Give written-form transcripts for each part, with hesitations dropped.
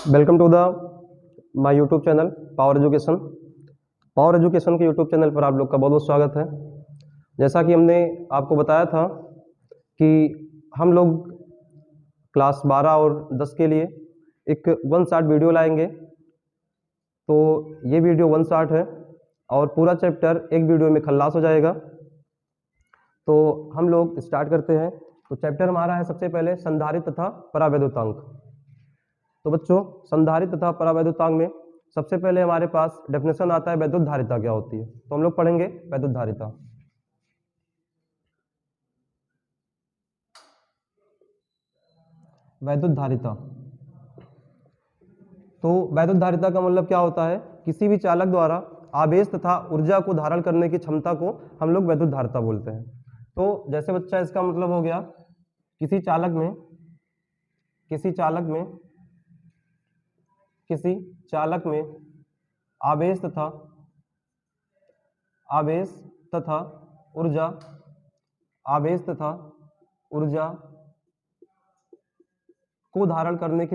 Welcome to the my YouTube channel power education. Power education के YouTube channel पर आप लोग का बहुत बहुत स्वागत है। जैसा कि हमने आपको बताया था कि हम लोग क्लास 12 और 10 के लिए एक वन शॉट वीडियो लाएंगे। तो ये वीडियो वन शॉट है और पूरा चैप्टर एक वीडियो में खल्लास हो जाएगा। तो हम लोग स्टार्ट करते हैं। तो चैप्टर हमारा है सबसे पहले संधारित्र तथा परावैद्युतांक। तो बच्चों, संधारित्र तथा परावैद्युतांक में सबसे पहले हमारे पास डेफिनेशन आता है वैद्युत धारिता क्या होती है। तो हम लोग पढ़ेंगे वैद्युत धारिता। वैद्युत धारिता, तो वैद्युत धारिता का मतलब क्या होता है? किसी भी चालक द्वारा आवेश तथा ऊर्जा को धारण करने की क्षमता को हम लोग वैद्युत धारिता बोलते हैं। तो जैसे बच्चा, इसका मतलब हो गया किसी चालक में आवेश तथा ऊर्जा को धारण करने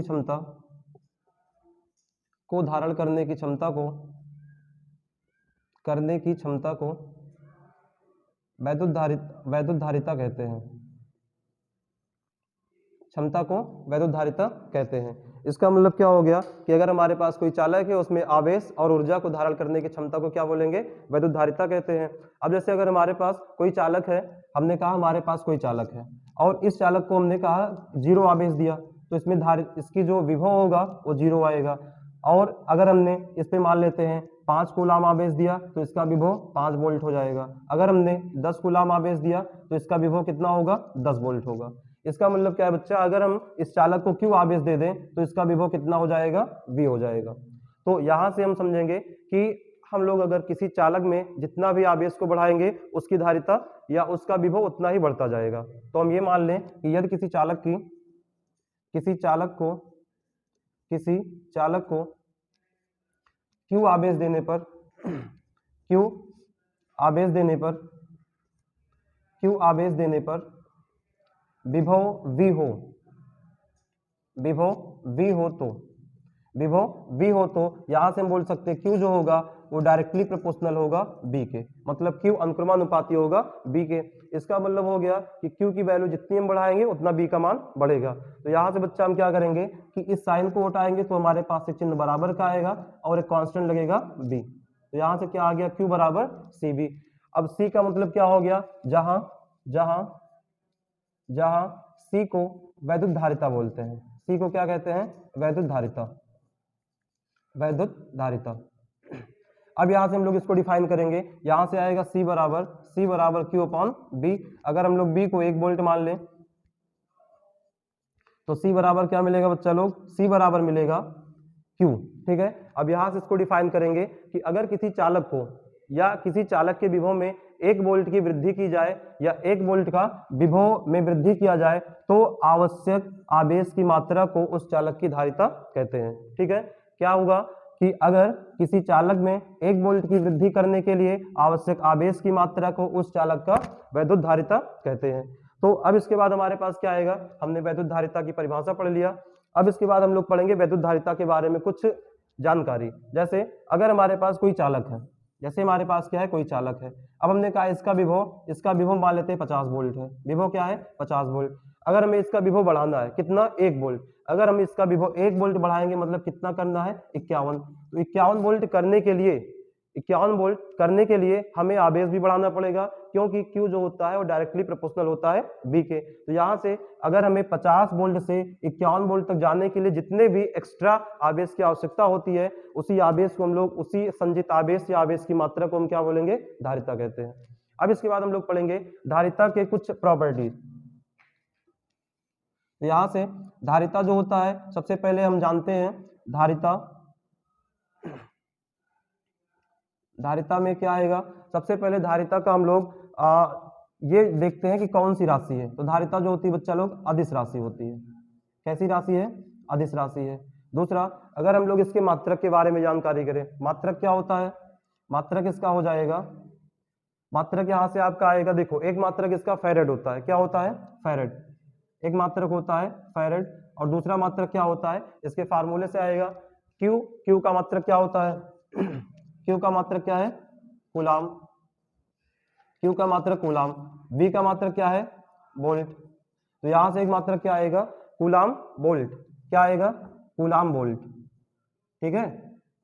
की क्षमता को वैद्युत धारिता कहते हैं। क्षमता को वैद्युत धारिता कहते हैं। इसका मतलब क्या हो गया कि अगर हमारे पास कोई चालक है, उसमें आवेश और ऊर्जा को धारण करने की क्षमता को क्या बोलेंगे? वैद्युत धारिता कहते हैं। अब जैसे अगर हमारे पास कोई चालक है, हमने कहा हमारे पास कोई चालक है और इस चालक को हमने कहा जीरो आवेश दिया, तो इसमें इसकी जो विभव होगा वो जीरो आएगा। और अगर हमने इस पे मान लेते हैं 5 कूलाम आवेश दिया तो इसका विभव 5 वोल्ट हो जाएगा। अगर हमने 10 कूलाम आवेश दिया तो इसका विभव कितना होगा? 10 वोल्ट होगा। इसका मतलब क्या है बच्चा? अगर हम इस चालक को Q आवेश दे दें तो इसका विभव कितना हो जाएगा? V हो जाएगा। तो यहां से हम समझेंगे कि हम लोग अगर किसी चालक में जितना भी आवेश को बढ़ाएंगे उसकी धारिता या उसका विभव उतना ही बढ़ता जाएगा। तो हम ये मान लें कि यदि किसी चालक को Q आवेश देने पर विभव V हो तो यहां से हम बोल सकते हैं Q जो होगा वो डायरेक्टली प्रोपोर्शनल होगा B के, मतलब Q अनुक्रमानुपाती होगा B के। इसका मतलब हो गया कि Q की वैल्यू जितनी हम बढ़ाएंगे उतना B का मान बढ़ेगा। तो यहाँ से बच्चा हम क्या करेंगे कि इस साइन को हटाएंगे तो हमारे पास से चिन्ह बराबर का आएगा और एक कांस्टेंट लगेगा B। तो यहाँ से क्या आ गया? Q बराबर CV। अब C का मतलब क्या हो गया? जहां C को वैद्युत धारिता बोलते हैं। C को क्या कहते हैं? वैद्युत धारिता। अब यहां से हम लोग इसको डिफाइन करेंगे। यहां से आएगा C बराबर Q अपॉन B। अगर हम लोग B को 1 वोल्ट मान लें तो C बराबर क्या मिलेगा बच्चा लोग? C बराबर मिलेगा Q। ठीक है। अब यहां से इसको डिफाइन करेंगे कि अगर किसी चालक को या किसी चालक के विभव में 1 वोल्ट की वृद्धि की जाए या 1 वोल्ट का विभव में वृद्धि किया जाए तो आवश्यक आवेश की मात्रा को उस चालक की धारिता कहते हैं। ठीक है। क्या होगा कि अगर किसी चालक में 1 वोल्ट की वृद्धि करने के लिए आवश्यक आवेश की मात्रा को उस चालक का वैद्युत धारिता कहते हैं। तो अब इसके बाद हमारे पास क्या आएगा? हमने वैद्युत धारिता की परिभाषा पढ़ लिया। अब इसके बाद हम लोग पढ़ेंगे वैद्युत धारिता के बारे में कुछ जानकारी। जैसे अगर हमारे पास कोई चालक है, जैसे हमारे पास क्या है? कोई चालक है। अब हमने कहा इसका विभव मान लेते हैं 50 वोल्ट है। विभव क्या है? 50 वोल्ट। अगर हमें इसका विभव बढ़ाना है कितना? 1 वोल्ट। अगर हम इसका विभव 1 वोल्ट बढ़ाएंगे मतलब कितना करना है? 51। तो 51 वोल्ट करने के लिए हमें आवेश भी बढ़ाना पड़ेगा, क्योंकि Q जो होता है वो डायरेक्टली प्रोपोर्शनल होता है B के। तो यहाँ से अगर हमें 50 वोल्ट से 51 वोल्ट तक जाने के लिए जितने भी एक्स्ट्रा आवेश की आवश्यकता होती है, उसी आवेश को हम लोग, उसी संचित आवेश या आवेश की मात्रा को हम क्या बोलेंगे? धारिता कहते हैं। अब इसके बाद हम लोग पढ़ेंगे धारिता के कुछ प्रॉपर्टीज। यहाँ से धारिता जो होता है, सबसे पहले हम जानते हैं धारिता में क्या आएगा? सबसे पहले धारिता का हम लोग ये देखते हैं कि कौन सी राशि है। तो धारिता जो होती है बच्चा लोग अदिश राशि होती है। कैसी राशि है? अदिश राशि है। दूसरा, अगर हम लोग इसके मात्रक के बारे में जानकारी करें, मात्रक क्या होता है? मात्रक इसका हो जाएगा, मात्रक यहां से आपका आएगा, देखो एक मात्रक इसका फेरेड होता है। क्या होता है? फेरेड। एक मात्रक होता है फैरेड, और दूसरा मात्रक क्या होता है, इसके फार्मूले से आएगा क्यू। क्यू का मात्रक क्या होता है क्यू का मात्रक क्या है, कूलाम। क्यू का मात्रक कूलाम। वी का मात्रक क्या है, वोल्ट। तो यहां से एक मात्रक क्या आएगा, कूलाम वोल्ट। क्या आएगा, कूलाम वोल्ट। ठीक है,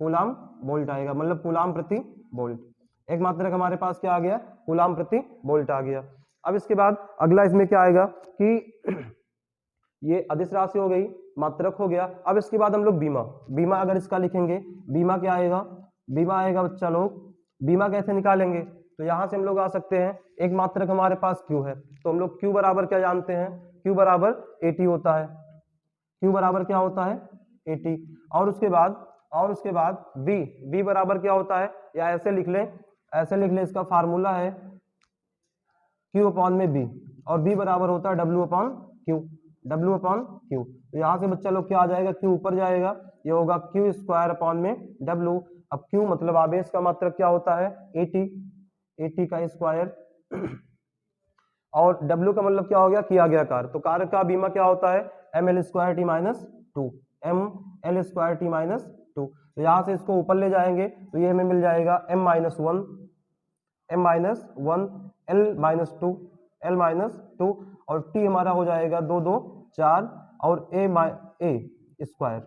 कूलाम वोल्ट आएगा, मतलब कूलाम प्रति वोल्ट। एक मात्रक हमारे पास क्या आ गया, कूलाम प्रति वोल्ट आ गया। अब इसके बाद अगला इसमें क्या आएगा कि ये अदिश राशि हो गई, मात्रक हो गया। अब इसके बाद हम लोग बीमा, बीमा अगर इसका लिखेंगे, बीमा क्या आएगा, बीमा आएगा बच्चा लोग, बीमा कैसे निकालेंगे, तो यहां से हम लोग आ सकते हैं, एक मात्रक हमारे पास क्यू है, तो हम लोग क्यू बराबर क्या जानते हैं, क्यू बराबर 80 होता है। क्यू बराबर क्या होता है, 80। और उसके बाद वी, वी बराबर क्या होता है, या ऐसे लिख लें, ऐसे लिख लें, इसका फार्मूला है क्यू अपॉन में बी, और बी बराबर होता है W upon Q, W upon Q. तो यहाँ से बच्चा लोग क्या आ जाएगा, क्यू ऊपर जाएगा, ये होगा क्यू स्क्वायर अपॉन में डब्ल्यू। अब क्यू मतलब आवेश का मात्रक क्या होता है, 80, 80 का स्क्वायर, और डब्ल्यू का मतलब क्या हो गया, किया गया कार्य। तो कार्य का बीमा क्या होता है, M L square T minus two, M L square T minus two. तो यहाँ से इसको ऊपर ले जाएंगे तो ये हमें मिल जाएगा M minus one, M minus one, L minus two, L minus two, और टी हमारा हो जाएगा 2 2 4, और ए स्क्वायर।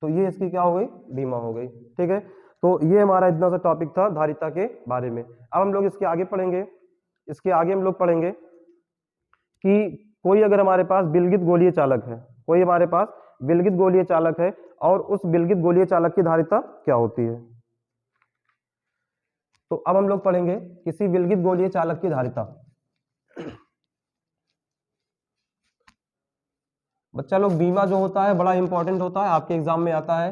तो ये इसकी क्या हो गई, बीमा हो गई। ठीक है, तो ये हमारा इतना सा टॉपिक था धारिता के बारे में। अब हम लोग इसके आगे पढ़ेंगे, इसके आगे हम लोग पढ़ेंगे कि कोई अगर हमारे पास विलगित गोलीय चालक है, कोई हमारे पास विलगित गोलीय चालक है, और उस विलगित गोलीय चालक की धारिता क्या होती है। तो अब हम लोग पढ़ेंगे किसी विलगित गोलीय चालक की धारिता। बच्चा लोग बीमा जो होता है बड़ा इंपॉर्टेंट होता है, आपके एग्जाम में आता है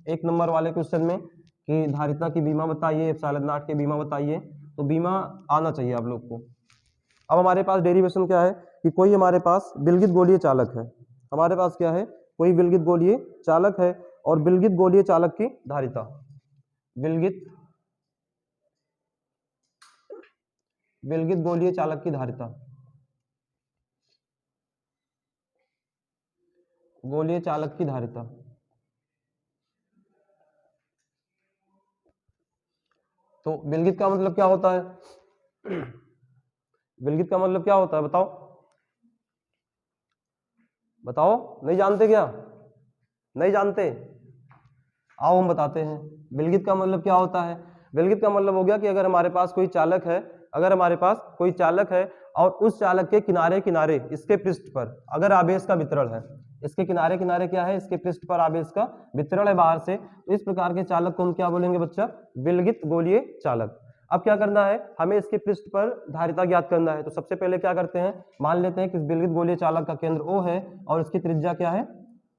1 नंबर वाले क्वेश्चन में कि धारिता की बीमा बताइए, एप्सिलॉन नॉट के बीमा बताइए। तो बीमा आना चाहिए आप लोग को। अब हमारे पास डेरिवेशन क्या है कि कोई हमारे पास विलगित गोलीय चालक है, हमारे पास क्या है, कोई विलगित गोलीय चालक है, और विलगित गोलीय चालक की धारिता, विलगित गोलीय चालक की धारिता, गोलीय चालक की धारिता। तो विलगित का मतलब क्या होता है, विलगित का मतलब क्या होता है, बताओ बताओ, नहीं जानते क्या, नहीं जानते, आओ हम बताते हैं। विलगित का मतलब क्या होता है, विलगित का मतलब हो गया कि अगर हमारे पास कोई चालक है, अगर हमारे पास कोई चालक है, और उस चालक के किनारे किनारे इसके पृष्ठ पर अगर आवेश का वितरण है, इसके किनारे किनारे क्या है, इसके पृष्ठ पर आवेश का वितरण है बाहर से, तो इस प्रकार के चालक को हम क्या बोलेंगे बच्चा, विलगित गोलीय चालक। अब क्या करना है, हमें इसके पृष्ठ पर धारिता ज्ञात करना है। तो सबसे पहले क्या करते हैं, मान लेते हैं कि विलगित गोलीय चालक का केंद्र O है, और इसकी त्रिज्या क्या है,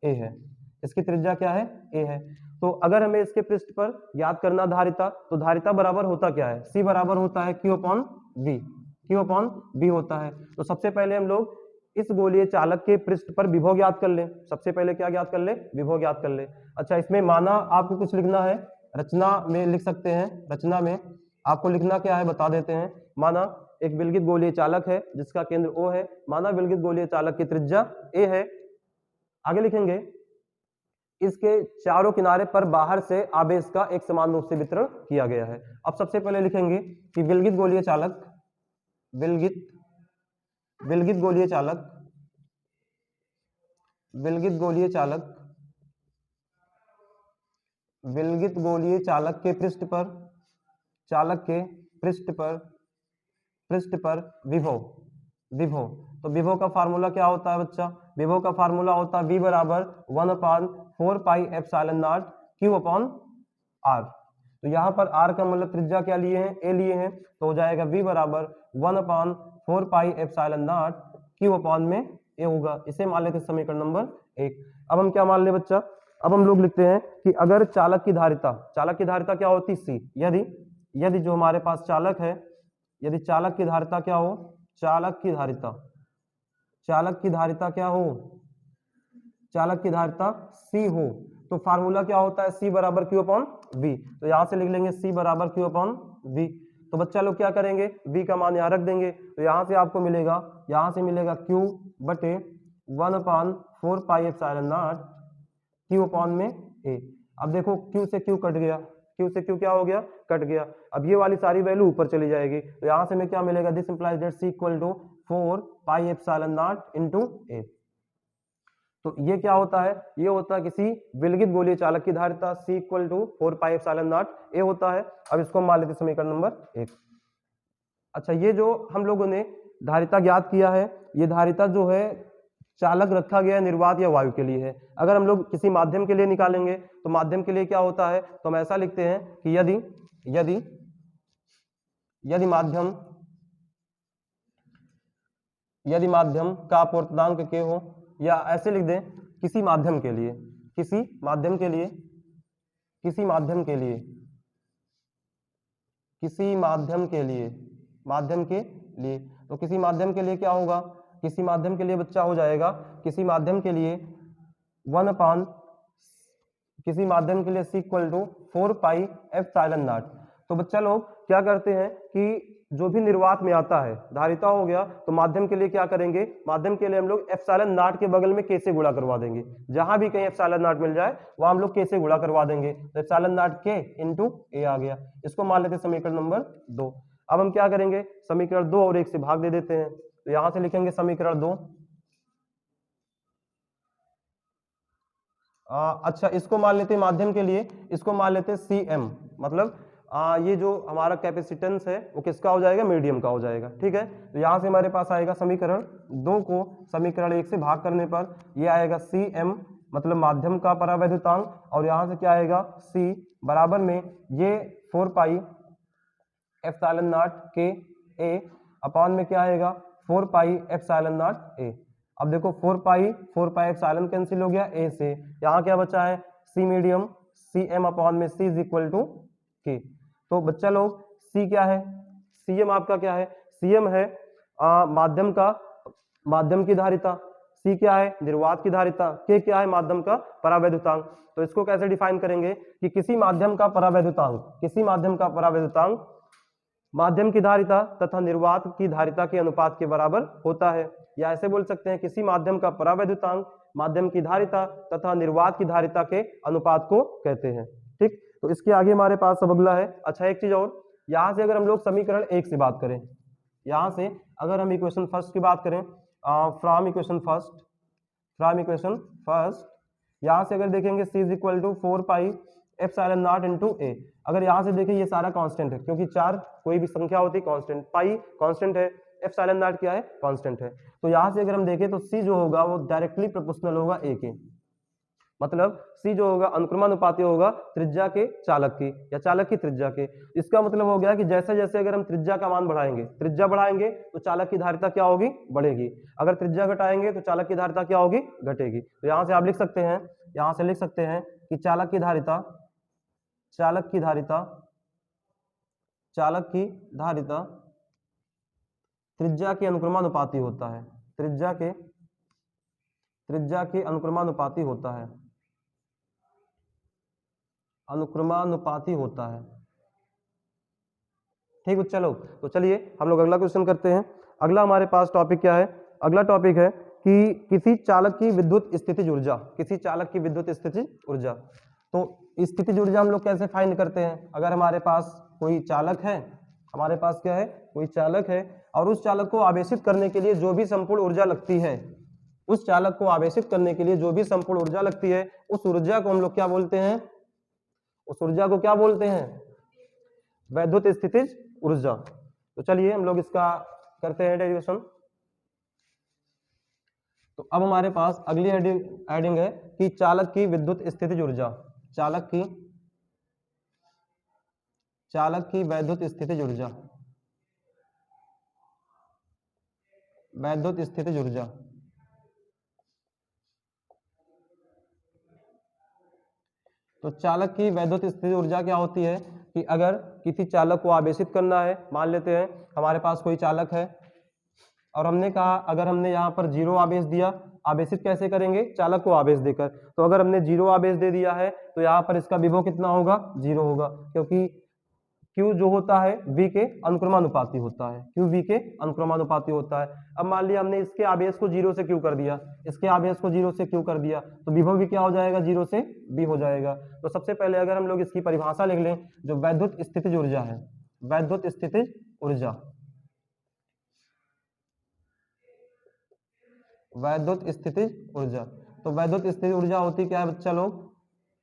A है, इसकी त्रिज्या क्या है, A है। तो अगर हमें इसके पृष्ठ पर ज्ञात करना धारिता, तो धारिता बराबर होता क्या है, C बराबर होता है Q upon V, Q upon V होता है। तो सबसे पहले हम लोग इस गोलीय चालक के पृष्ठ पर विभव ज्ञात कर ले, सबसे पहले क्या ज्ञात कर ले, विभव ज्ञात कर ले। अच्छा, इसमें माना आपको कुछ लिखना है, रचना में लिख सकते हैं, रचना में आपको लिखना क्या है बता देते हैं। माना एक विलगित गोलीय चालक है जिसका केंद्र O है, माना विलगित गोलीय चालक की त्रिज्या A है। आगे लिखेंगे इसके चारों किनारे पर बाहर से आवेश का एक समान रूप से वितरण किया गया है। अब सबसे पहले लिखेंगे कि विलगित गोलीय चालक, विलगित गोलीय चालक, विलगित गोलीय चालक, विलगित गोलीय चालक के पृष्ठ पर, चालक के पृष्ठ पर विभव, विभव। तो विभव का फार्मूला क्या होता है बच्चा, विभव का फार्मूला होता है V बराबर 1/4 पाई epsilon not Q upon R। तो यहाँ पर R का मतलब त्रिज्या क्या लिए हैं, A लिए हैं, तो हो जाएगा V बराबर 1/4 पाई एप्सिलॉन नॉट Q अपॉन में A होगा। इसे मान लेते समीकरण नंबर 1। अब हम क्या मान ले बच्चा, अब हम लोग लिखते हैं कि अगर चालक की धारिता, चालक की धारिता क्या होती, C, यदि जो हमारे पास चालक है, यदि चालक की धारिता क्या हो, चालक की धारिता, चालक की धारिता क्या हो, चालक की धारिता C हो, तो फार्मूला क्या होता है, C बराबर Q अपॉन V। तो यहां से लिख लेंगे C बराबर Q अपॉन V। तो बच्चा लोग क्या करेंगे, v का मान यहाँ रख देंगे, तो यहाँ से आपको मिलेगा, यहाँ से मिलेगा q बटे 1/4 पाई एप्सिलॉन नॉट q अपॉन में a। अब देखो q से q कट गया, q से q क्या हो गया, कट गया। अब ये वाली सारी वैल्यू ऊपर चली जाएगी, तो यहाँ से हमें क्या मिलेगा, this implies that c equal to 4 pi epsilon naught into a। तो ये क्या होता है, ये होता है किसी विलगित गोलीय चालक की धारिता, c equal to 4 pi epsilon naught a होता है। अब इसको मान लेते समीकरण नंबर 1। अच्छा, ये जो हम लोगों ने धारिता ज्ञात किया है, ये धारिता जो है चालक रखा गया निर्वात या वायु के लिए है। अगर हम लोग किसी माध्यम के लिए निकालेंगे तो माध्यम के लिए क्या होता है, तो हम ऐसा लिखते हैं कि यदि यदि यदि माध्यम यदि माध्यम का अपवर्तनांक k हो, या ऐसे लिख दें किसी माध्यम के लिए, किसी माध्यम के लिए किसी माध्यम के लिए किसी माध्यम के लिए माध्यम के लिए तो किसी माध्यम के लिए क्या होगा, किसी माध्यम के लिए बच्चा हो जाएगा, किसी माध्यम के लिए 1 किसी माध्यम के लिए c equal to 4 pi epsilon naught. तो बच्चा लोग क्या करते हैं कि जो भी निर्वात में आता है, धारिता हो गया, तो माध्यम के लिए क्या करेंगे, माध्यम के लिए हम लोग एप्सिलॉन नॉट के बगल में k से गुणा करवा देंगे। जहां भी कहीं एप्सिलॉन नॉट मिल जाए वहां हम लोग k से गुणा करवा देंगे, तो epsilon naught k into a आ गया। इसको मान लेते समीकरण नंबर 2। अब हम क्या करेंगे, समीकरण 2 और 1 से भाग दे देते हैं, तो यहां से लिखेंगे समीकरण 2। अच्छा, इसको मान लेते हैं माध्यम के लिए, इसको मान लेते हैं Cm, मतलब ये जो हमारा कैपेसिटेंस है वो किसका हो जाएगा, मीडियम का हो जाएगा। ठीक है, तो यहाँ से हमारे पास आएगा समीकरण 2 को समीकरण 1 से भाग करने पर ये आएगा Cm, मतलब माध्यम का परावैद्युतांक, और यहाँ से क्या आएगा C बराबर में ये 4 pi epsilon naught k a upon में क्या आएगा 4 पाई एप्सिलॉन नॉट a। अब देखो 4 पाई एप्सिलॉन कैंसिल हो गया a से, यहाँ क्या बचा है C मीडियम, Cm अपॉन में C is equal to k। तो बच्चा लोग C क्या है, Cm आपका क्या है, Cm है माध्यम की धारिता, C क्या है निर्वात की धारिता, K क्या है माध्यम का परावैद्युतांक। तो इसको कैसे डिफाइन करेंगे कि किसी माध्यम का परावैद्युतांक माध्यम की धारिता तथा निर्वात की धारिता के अनुपात के बराबर होता है, या ऐसे बोल सकते हैं किसी माध्यम का परावैद्युतांक माध्यम की धारिता तथा निर्वात की धारिता के अनुपात को कहते हैं। ठीक, तो इसके आगे हमारे पास सब अगला है। अच्छा, एक चीज और, यहाँ से अगर हम लोग समीकरण 1 से बात करें, यहाँ से अगर हम इक्वेशन फर्स्ट की बात करें, फ्रॉम इक्वेशन फर्स्ट यहाँ से अगर देखेंगे c is equal to 4 pi epsilon naught into a। अगर यहाँ से देखें ये सारा कांस्टेंट है, क्योंकि 4 कोई भी संख्या होती है कांस्टेंट, पाई कांस्टेंट है, एप्सिलॉन नॉट क्या है कांस्टेंट है। तो यहाँ से अगर हम देखें तो c जो होगा वो डायरेक्टली प्रोपोर्शनल होगा a के, मतलब c जो होगा अनुक्रमानुपाती होगा त्रिज्या के चालक की या चालक की त्रिज्या के। इसका मतलब हो गया कि जैसे जैसे अगर हम त्रिज्या का मान बढ़ाएंगे, त्रिज्या बढ़ाएंगे तो चालक की धारिता क्या होगी, बढ़ेगी। अगर त्रिज्या घटाएंगे तो चालक की धारिता क्या होगी, घटेगी। तो यहाँ से आप लिख सकते हैं, यहाँ से लिख सकते हैं कि चालक की धारिता त्रिज्या के अनुक्रमानुपाती होता है, त्रिज्या के अनुक्रमानुपाती होता है, ठीक, चलो तो चलिए हम लोग अगला क्वेश्चन करते हैं। अगला हमारे पास टॉपिक क्या है, अगला टॉपिक है कि किसी चालक की विद्युत स्थितिज ऊर्जा, तो स्थितिज ऊर्जा हम लोग कैसे फाइंड करते हैं। अगर हमारे पास कोई चालक है, हमारे पास क्या है, कोई चालक है, और उस चालक को आवेशित करने के लिए जो भी संपूर्ण ऊर्जा लगती है, उस चालक को आवेशित करने के लिए जो भी संपूर्ण ऊर्जा लगती है, उस ऊर्जा को हम लोग क्या बोलते हैं, उस ऊर्जा को क्या बोलते हैं, वैद्युत स्थितिज ऊर्जा। तो चलिए हम लोग इसका करते हैं डेरिवेशन। तो अब हमारे पास अगली हेडिंग है कि चालक की विद्युत स्थितिज ऊर्जा, चालक की वैद्युत स्थितिज ऊर्जा, तो चालक की वैद्युत स्थितिज ऊर्जा क्या होती है कि अगर किसी चालक को आवेशित करना है, मान लेते हैं हमारे पास कोई चालक है और हमने कहा अगर हमने यहाँ पर 0 आवेश दिया, आवेशित कैसे करेंगे, चालक को आवेश देकर। तो अगर हमने 0 आवेश दे दिया है तो यहाँ पर इसका विभव कितना होगा, 0 होगा, क्योंकि Q जो होता है V के अनुक्रमानुपाती होता है, Q V के अनुक्रमानुपाती होता है। अब मान लिया हमने इसके आवेश को 0 से Q कर दिया, इसके आवेश को 0 से Q कर दिया, तो विभव भी क्या हो जाएगा, 0 से V हो जाएगा। तो सबसे पहले अगर हम लोग इसकी परिभाषा लिख लें, जो वैद्युत स्थितिज ऊर्जा है, वैद्युत स्थितिज ऊर्जा, वैद्युत स्थितिज ऊर्जा, तो वैद्युत स्थितिज ऊर्जा होती क्या है बच्चा लोग,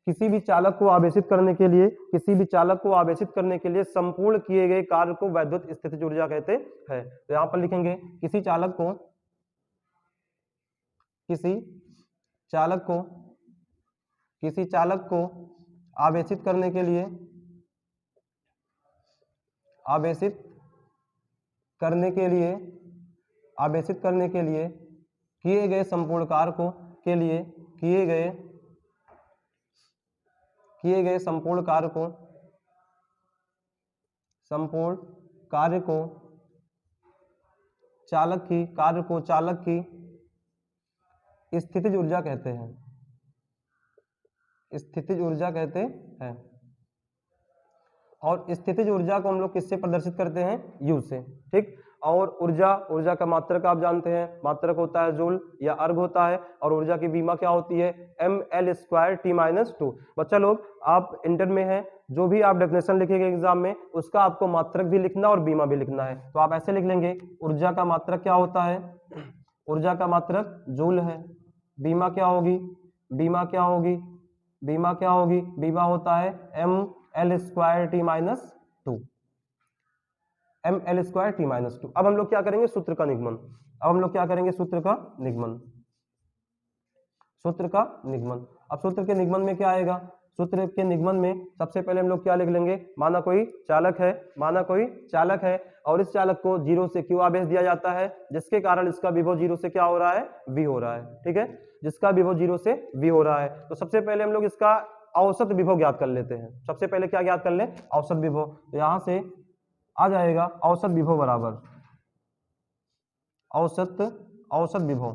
किसी भी चालक को आवेशित करने के लिए, किसी भी चालक को आवेशित करने के लिए संपूर्ण किए गए कार्य को वैद्युत स्थितिज ऊर्जा कहते हैं। तो यहां पर लिखेंगे किसी चालक को, किसी चालक को, किसी चालक को आवेशित करने के लिए, आवेशित करने के लिए, आवेशित करने के लिए किए गए संपूर्ण कार्य को, के लिए किए गए संपूर्ण कार्य को, संपूर्ण कार्य को चालक की, कार्य को चालक की स्थितिज ऊर्जा कहते हैं, स्थितिज ऊर्जा कहते हैं। और स्थितिज ऊर्जा को हम लोग किससे प्रदर्शित करते हैं, U से, ठीक। और ऊर्जा, ऊर्जा का मात्रक आप जानते हैं, मात्रक होता है जूल या अर्ग होता है, और ऊर्जा की बीमा क्या होती है, mL²T-2। बच्चा लोग आप इंटर में हैं, जो भी आप डेफिनेशन लिखेंगे एग्जाम में, उसका आपको मात्रक भी लिखना और बीमा भी लिखना है। तो आप ऐसे लिख लेंगे, ऊर्जा का मात्रक क्या होता है, ऊर्जा का मात्रक जूल है, बीमा क्या होगी, बीमा क्या होगी, बीमा क्या होगी, बीमा होता है mL²T-2, mL²T-2। अब हम लोग क्या करेंगे, सूत्र का निगमन, अब हम लोग क्या करेंगे, सूत्र का निगमन, सूत्र का निगमन। अब सूत्र के निगमन में क्या आएगा, सूत्र के निगमन में सबसे पहले हम लोग क्या लिख लेंगे, माना कोई चालक है, माना कोई चालक है, और इस चालक को 0 से Q आवेश दिया जाता है, जिसके कारण इसका विभव 0 से क्या हो रहा है, V हो रहा है, ठीक है, जिसका विभव 0 से V हो रहा है। तो सबसे पहले हम लोग इसका औसत विभव ज्ञात कर लेते हैं। सबसे पहले क्या ज्ञात कर ले, औसत विभव। तो यहां से आ जाएगा औसत विभव बराबर औसत, औसत विभव।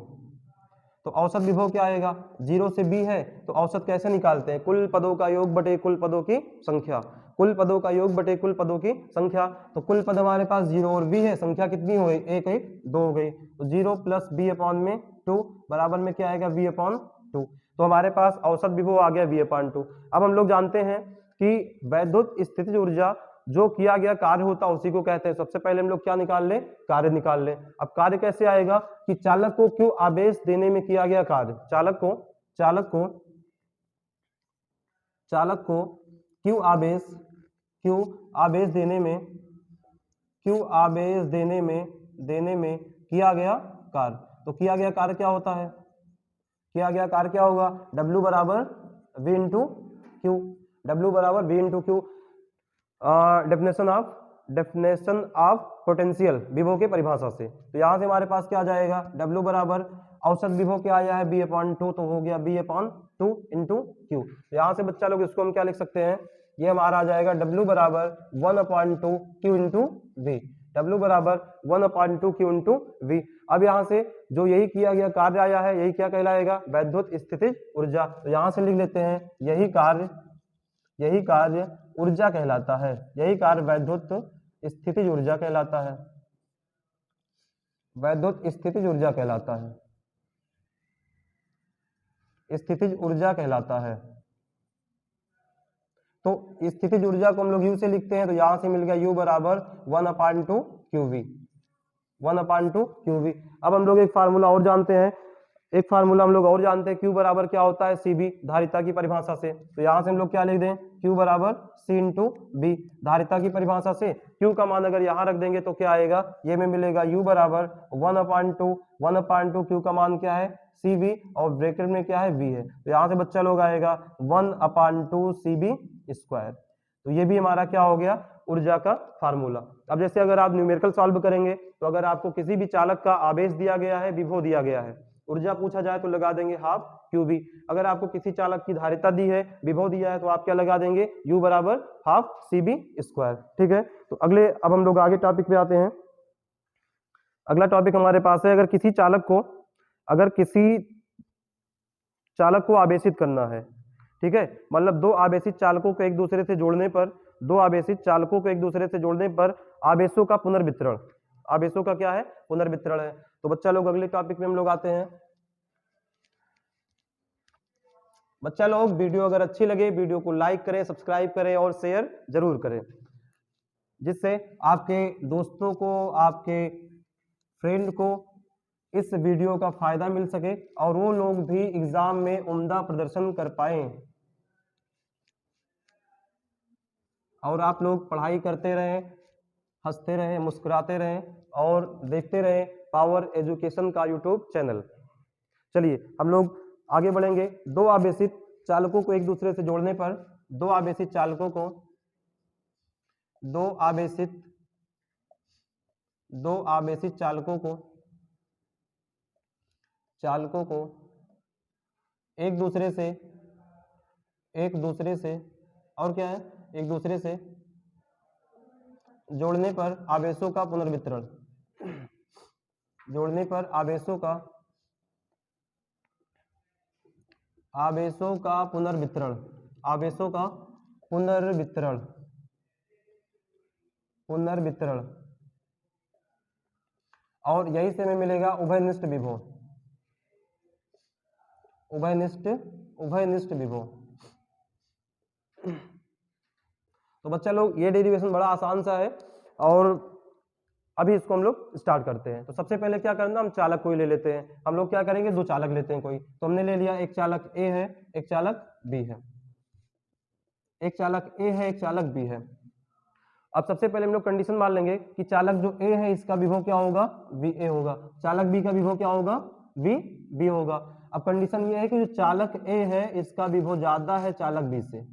तो औसत विभव क्या आएगा, 0 से B है, तो औसत कैसे निकालते हैं, कुल पदों का योग बटे कुल पदों की संख्या, कुल पदों का योग बटे कुल पदों की संख्या। तो कुल पद हमारे पास 0 और V है, संख्या कितनी हो गई, 1 1 2 हो गई। तो 0 प्लस B/2 बराबर में क्या आएगा, V/2। तो हमारे पास औसत विभव आ गया V/2। अब हम लोग जानते हैं कि वैद्युत स्थितिज ऊर्जा, जो किया गया कार्य होता है उसी को कहते हैं। सबसे पहले हम लोग क्या निकाल ले, कार्य निकाल ले। अब कार्य कैसे आएगा, कि चालक को क्यों आवेश देने में किया गया कार्य, चालक को क्यों आवेश देने में किया गया कार्य। तो किया गया कार्य क्या होता है, किया गया कार्य क्या होगा, W बराबर V इंटू क्यू, W बराबर V into Q. Definition of potential, विभव के परिभाषा से। तो यहां से हमारे पास क्या आ जाएगा, W बराबर औसत विभव क्या आया है, B/2, तो हो गया B/2 इंटू क्यू। तो यहाँ से बच्चा लोग इसको हम क्या लिख सकते हैं, ये हमारा आ जाएगा W बराबर 1/2 Q इंटू V, W बराबर 1/2 Q इंटू V। अब यहाँ से जो यही किया गया कार्य आया है, यही क्या कहलाएगा, वैद्युत स्थितिज ऊर्जा। तो यहाँ से लिख लेते हैं, यही कार्य ऊर्जा कहलाता है, यही कार्य वैद्युत स्थितिज ऊर्जा कहलाता है, वैद्युत स्थितिज ऊर्जा कहलाता है, स्थितिज ऊर्जा कहलाता है। तो स्थितिज ऊर्जा को हम लोग U से लिखते हैं, तो यहां से मिल गया U बराबर 1/2 QV, 1/2 QV। अब हम लोग एक फार्मूला और जानते हैं, Q बराबर क्या होता है, CB, धारिता की परिभाषा से। तो यहां से हम लोग क्या लिख दें, Q बराबर C इंटू B, धारिता की परिभाषा से। Q का मान अगर यहाँ रख देंगे तो क्या आएगा, ये में मिलेगा U बराबर 1/2 Q का मान क्या है, CB, और ब्रैकेट में क्या है, V है। तो यहाँ से बच्चा लोग आएगा 1/2 CB स्क्वायर। तो ये भी हमारा क्या हो गया, ऊर्जा का फार्मूला। अब जैसे अगर आप न्यूमेरिकल सॉल्व करेंगे, तो अगर आपको किसी भी चालक का आवेश दिया गया है, विभव दिया गया है, ऊर्जा पूछा जाए तो लगा देंगे हाफ QV। अगर आपको किसी चालक की धारिता दी है, विभव दिया है, तो आप क्या लगा देंगे, U बराबर हाफ CB स्क्वायर, ठीक है। तो अगले, अब हम लोग आगे टॉपिक पे आते हैं। अगला टॉपिक हमारे पास है, अगर किसी चालक को आवेशित करना है, ठीक है, मतलब दो आवेशित चालकों को एक दूसरे से जोड़ने पर दो आवेशित चालकों को एक दूसरे से जोड़ने पर आवेशों का पुनर्वितरण, आवेशों का क्या है, पुनर्वितरण है। तो बच्चा लोग अगले टॉपिक में हम लोग आते हैं। बच्चा लोग वीडियो अगर अच्छी लगे वीडियो को लाइक करें, सब्सक्राइब करें और शेयर जरूर करें, जिससे आपके दोस्तों को, आपके फ्रेंड को इस वीडियो का फायदा मिल सके और वो लोग भी एग्जाम में उम्दा प्रदर्शन कर पाए और आप लोग पढ़ाई करते रहें, हंसते रहें, मुस्कुराते रहें और देखते रहें पावर एजुकेशन का यूट्यूब चैनल। चलिए हम लोग आगे बढ़ेंगे। दो आवेशित चालकों को एक दूसरे से जोड़ने पर, दो आवेशित चालकों को, दो आवेशित चालकों को एक दूसरे से और क्या है, एक दूसरे से जोड़ने पर आवेशों का पुनर्वितरण, जोड़ने पर आवेशों का पुनर्वितरण, आवेशों का पुनर्वितरण और यही से हमें मिलेगा उभयनिष्ठ विभव, उभयनिष्ठ विभव। तो बच्चा लोग ये डेरिवेशन बड़ा आसान सा है और अभी इसको हम लोग स्टार्ट करते हैं। तो सबसे पहले क्या करना, हम चालक कोई ले लेते हैं। हम लोग क्या करेंगे, दो चालक लेते हैं कोई। तो हमने ले लिया, एक चालक ए है, एक चालक बी है, एक चालक ए है, एक चालक बी है। अब सबसे पहले हम लोग कंडीशन मान लेंगे कि चालक जो ए है इसका विभव क्या होगा, वी ए होगा। चालक बी का विभव क्या होगा, वी बी होगा। अब कंडीशन ये है कि जो चालक ए है इसका विभव ज्यादा है चालक बी से।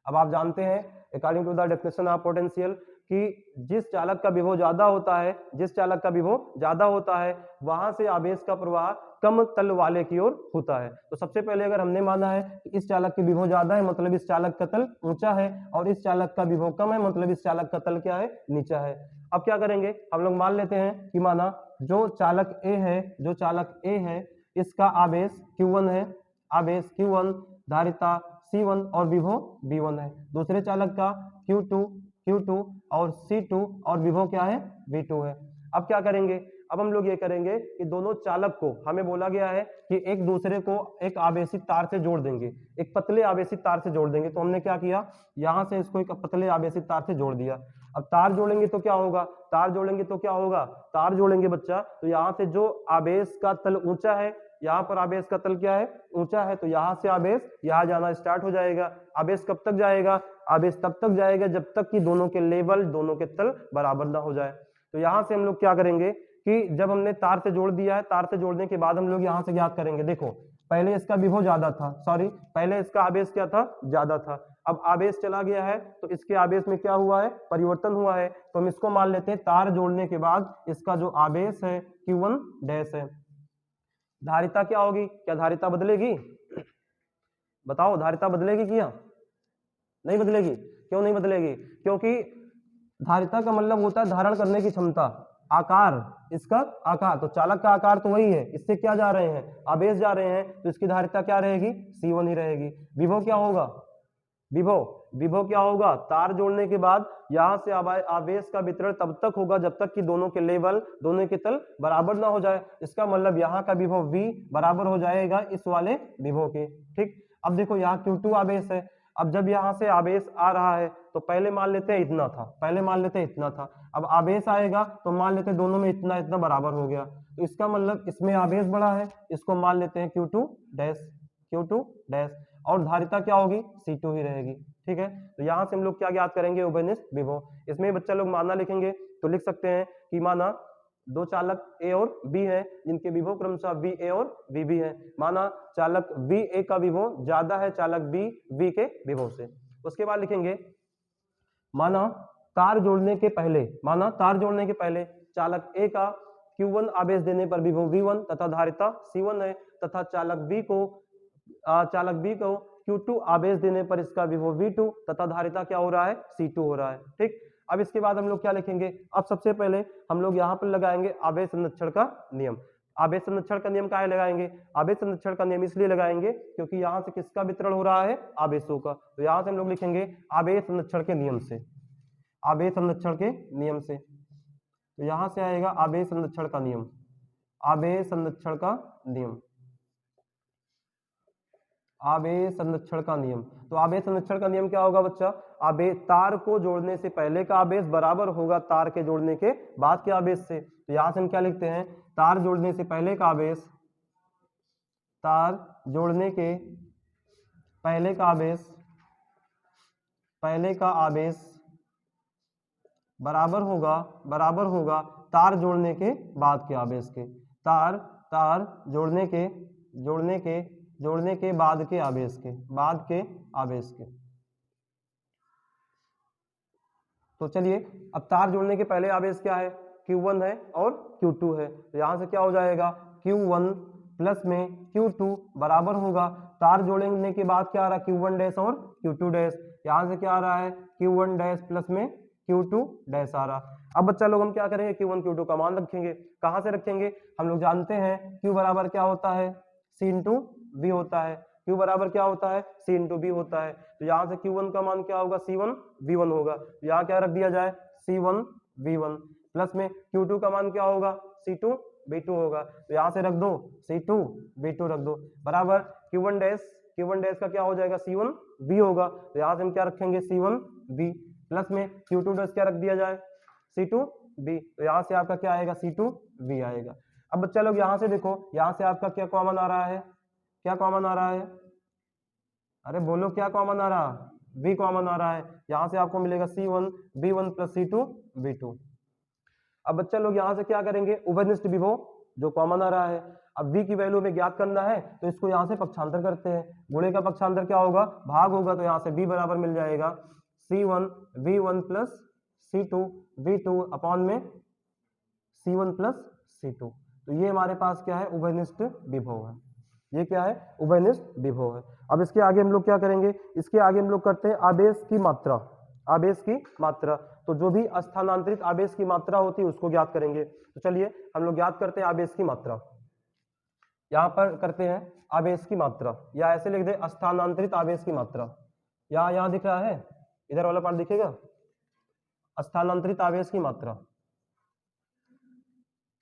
अब आप जानते हैं according to the definition of potential कि जिस चालक का विभव ज्यादा होता है, जिस चालक का विभव ज्यादा होता है वहां से आवेश का प्रवाह कम तल वाले की ओर होता है। तो सबसे पहले अगर हमने माना है कि इस चालक के विभव ज्यादा है मतलब इस चालक का तल ऊंचा है और इस चालक का विभव कम है मतलब इस चालक का तल क्या है, नीचा है। अब क्या करेंगे, हम लोग मान लेते हैं कि माना जो चालक ए है, जो चालक ए है इसका आवेश Q1 है, आवेश Q1, धारिता C1 और विभव V1 है। दूसरे चालक का Q2 और C2 और विभव क्या है, V2 है। अब क्या करेंगे, अब हम लोग ये करेंगे कि दोनों चालक को हमें बोला गया है कि एक दूसरे को एक आवेशित तार से जोड़ देंगे, एक पतले आवेशित तार से जोड़ देंगे। तो हमने क्या किया, यहां से इसको एक पतले आवेशित तार से जोड़ दिया। अब तार जोड़ेंगे तो क्या होगा, तार जोड़ेंगे तो क्या होगा, तार जोड़ेंगे बच्चा तो यहाँ से जो आवेश का तल ऊंचा है, यहाँ पर आवेश का तल क्या है, ऊंचा है, तो यहाँ से आवेश यहाँ जाना स्टार्ट हो जाएगा। आवेश कब तक जाएगा, आवेश तब तक जाएगा जब तक कि दोनों के लेवल, दोनों के तल बराबर ना हो जाए। तो यहाँ से हम लोग क्या करेंगे कि जब हमने तार से जोड़ दिया है, तार से जोड़ने के बाद हम लोग यहाँ से ज्ञात करेंगे। देखो पहले इसका विभव ज्यादा था, सॉरी पहले इसका आवेश क्या था, ज्यादा था। अब आवेश चला गया है तो इसके आवेश में क्या हुआ है, परिवर्तन हुआ है। तो हम इसको मान लेते हैं तार जोड़ने के बाद इसका जो आवेश है Q1 डैश है। धारिता क्या होगी, क्या धारिता बदलेगी, बताओ धारिता बदलेगी क्या, नहीं बदलेगी। क्यों नहीं बदलेगी, क्योंकि धारिता का मतलब होता है धारण करने की क्षमता, आकार, इसका आकार। तो चालक का आकार तो वही है, इससे क्या जा रहे हैं, आवेश जा रहे हैं, तो इसकी धारिता क्या रहेगी, C1 ही रहेगी। विभव क्या होगा, विभव क्या होगा, तार जोड़ने के बाद यहां से आवेश का वितरण तब तक होगा जब तक कि दोनों के लेवल, दोनों के तल बराबर ना हो जाए। इसका मतलब यहाँ का विभव V बराबर हो जाएगा इस वाले विभव के। ठीक, अब देखो यहाँ Q2 आवेश है। अब जब यहाँ से आवेश आ रहा है तो पहले मान लेते हैं इतना था, पहले मान लेते हैं इतना था। अब आवेश आएगा तो मान लेते हैं दोनों में इतना इतना बराबर हो गया। तो इसका मतलब इसमें आवेश बड़ा है, इसको मान लेते हैं Q2 डैश और धारिता क्या होगी, C2 ही रहेगी। ठीक है, तो यहाँ से हम लोग क्या ज्ञात करेंगे, उभयनिष्ठ विभव। इसमें बच्चा लोग माना लिखेंगे तो लिख सकते हैं कि माना दो चालक A और B है जिनके विभव क्रमशः VA और VB है। माना चालक VA का विभव ज्यादा है चालक V के विभव से। उसके बाद लिखेंगे माना तार जोड़ने के पहले, माना तार जोड़ने के पहले चालक A का Q1 आवेश देने पर विभव V1 तथा धारिता C1 है, तथा चालक B को Q2 आवेश देने पर इसका विभव V2 तथा धारिता क्या हो रहा है, C2 हो रहा है। ठीक, अब इसके बाद हम लोग क्या लिखेंगे, अब सबसे पहले हम लोग यहाँ पर लगाएंगे आवेश संरक्षण का नियम। आवेश संरक्षण का नियम काहे लगाएंगे? आवेश संरक्षण का नियम इसलिए लगाएंगे क्योंकि यहाँ से किसका वितरण हो रहा है? आवेशों का। तो यहाँ से हम लोग लिखेंगे आवेश संरक्षण के नियम से, आवेश संरक्षण के नियम से। तो यहाँ से आएगा आवेश संरक्षण का नियम, आवेश संरक्षण का नियम, आवेश संरक्षण का नियम। तो आवेश संरक्षण का नियम क्या होगा बच्चा? आवेश तार को जोड़ने से पहले का आवेश बराबर होगा तार के जोड़ने के बाद के आवेश से। तो यहां से हम क्या लिखते हैं? तार जोड़ने से पहले का आवेश, तार जोड़ने के पहले का आवेश, पहले का आवेश बराबर होगा तार जोड़ने के बाद के आवेश के, तार जोड़ने के बाद के आवेश के, बाद के आवेश के। तो चलिए अब तार जोड़ने के पहले आवेश क्या है? Q1 है और Q2 है। तो यहां से क्या हो जाएगा? Q1 प्लस में Q2 बराबर होगा तार जोड़ने के बाद क्या आ रहा है? Q1 डैश और Q2 डैश। यहां से क्या आ रहा है? Q1 डैश प्लस में Q2 डैश आ रहा। अब बच्चा लोग हम क्या करेंगे? Q1 Q2 का मान रखेंगे। कहां से रखेंगे? हम लोग जानते हैं Q बराबर क्या होता है? C इंटू V होता है। Q बराबर क्या होता है? C इंटू V होता है। तो यहाँ से Q1 का मान क्या होगा? C1 V1 होगा। तो यहाँ क्या रख दिया जाए? C1 V1 प्लस में Q2 का मान क्या होगा? C2 V2 होगा। तो यहाँ से रख दो C2 V2 रख दो बराबर Q1 डैश का क्या हो जाएगा? C1 V होगा। तो यहाँ से हम क्या रखेंगे? C1 V प्लस में Q2 डैश क्या रख दिया जाए? C2 V। तो यहाँ से आपका क्या आएगा? C2 V आएगा। अब बच्चा लोग यहाँ से देखो, यहाँ से आपका क्या कॉमन आ रहा है? क्या कॉमन आ रहा है? अरे बोलो क्या कॉमन आ रहा? V कॉमन आ रहा है। यहाँ से आपको मिलेगा C1 V1 plus C2 V2। अब बच्चा लोग यहाँ से क्या करेंगे? उभयनिष्ठ विभव जो कॉमन आ रहा है, अब V की वैल्यू में ज्ञात करना है तो इसको यहाँ से पक्षांतर करते हैं। गुणे का पक्षांतर क्या होगा? भाग होगा। तो यहाँ से V बराबर मिल जाएगा C1 V1 plus C2 V2 upon में C1 प्लस C2। तो ये हमारे पास क्या है? उभयनिष्ठ विभव है। ये क्या है? उभयनिष्ठ विभव है। अब इसके आगे हम लोग क्या करेंगे? इसके आगे हम लोग करते हैं आवेश की मात्रा, आवेश की मात्रा। तो जो भी स्थानांतरित आवेश की मात्रा होती है उसको ज्ञात करेंगे। तो चलिए हम लोग ज्ञात करते हैं आवेश की मात्रा। यहाँ पर करते हैं आवेश की मात्रा, या ऐसे लिख दे स्थानांतरित आवेश की मात्रा। यहाँ दिख रहा है, इधर वाला पार्ट दिखेगा, स्थानांतरित आवेश की मात्रा,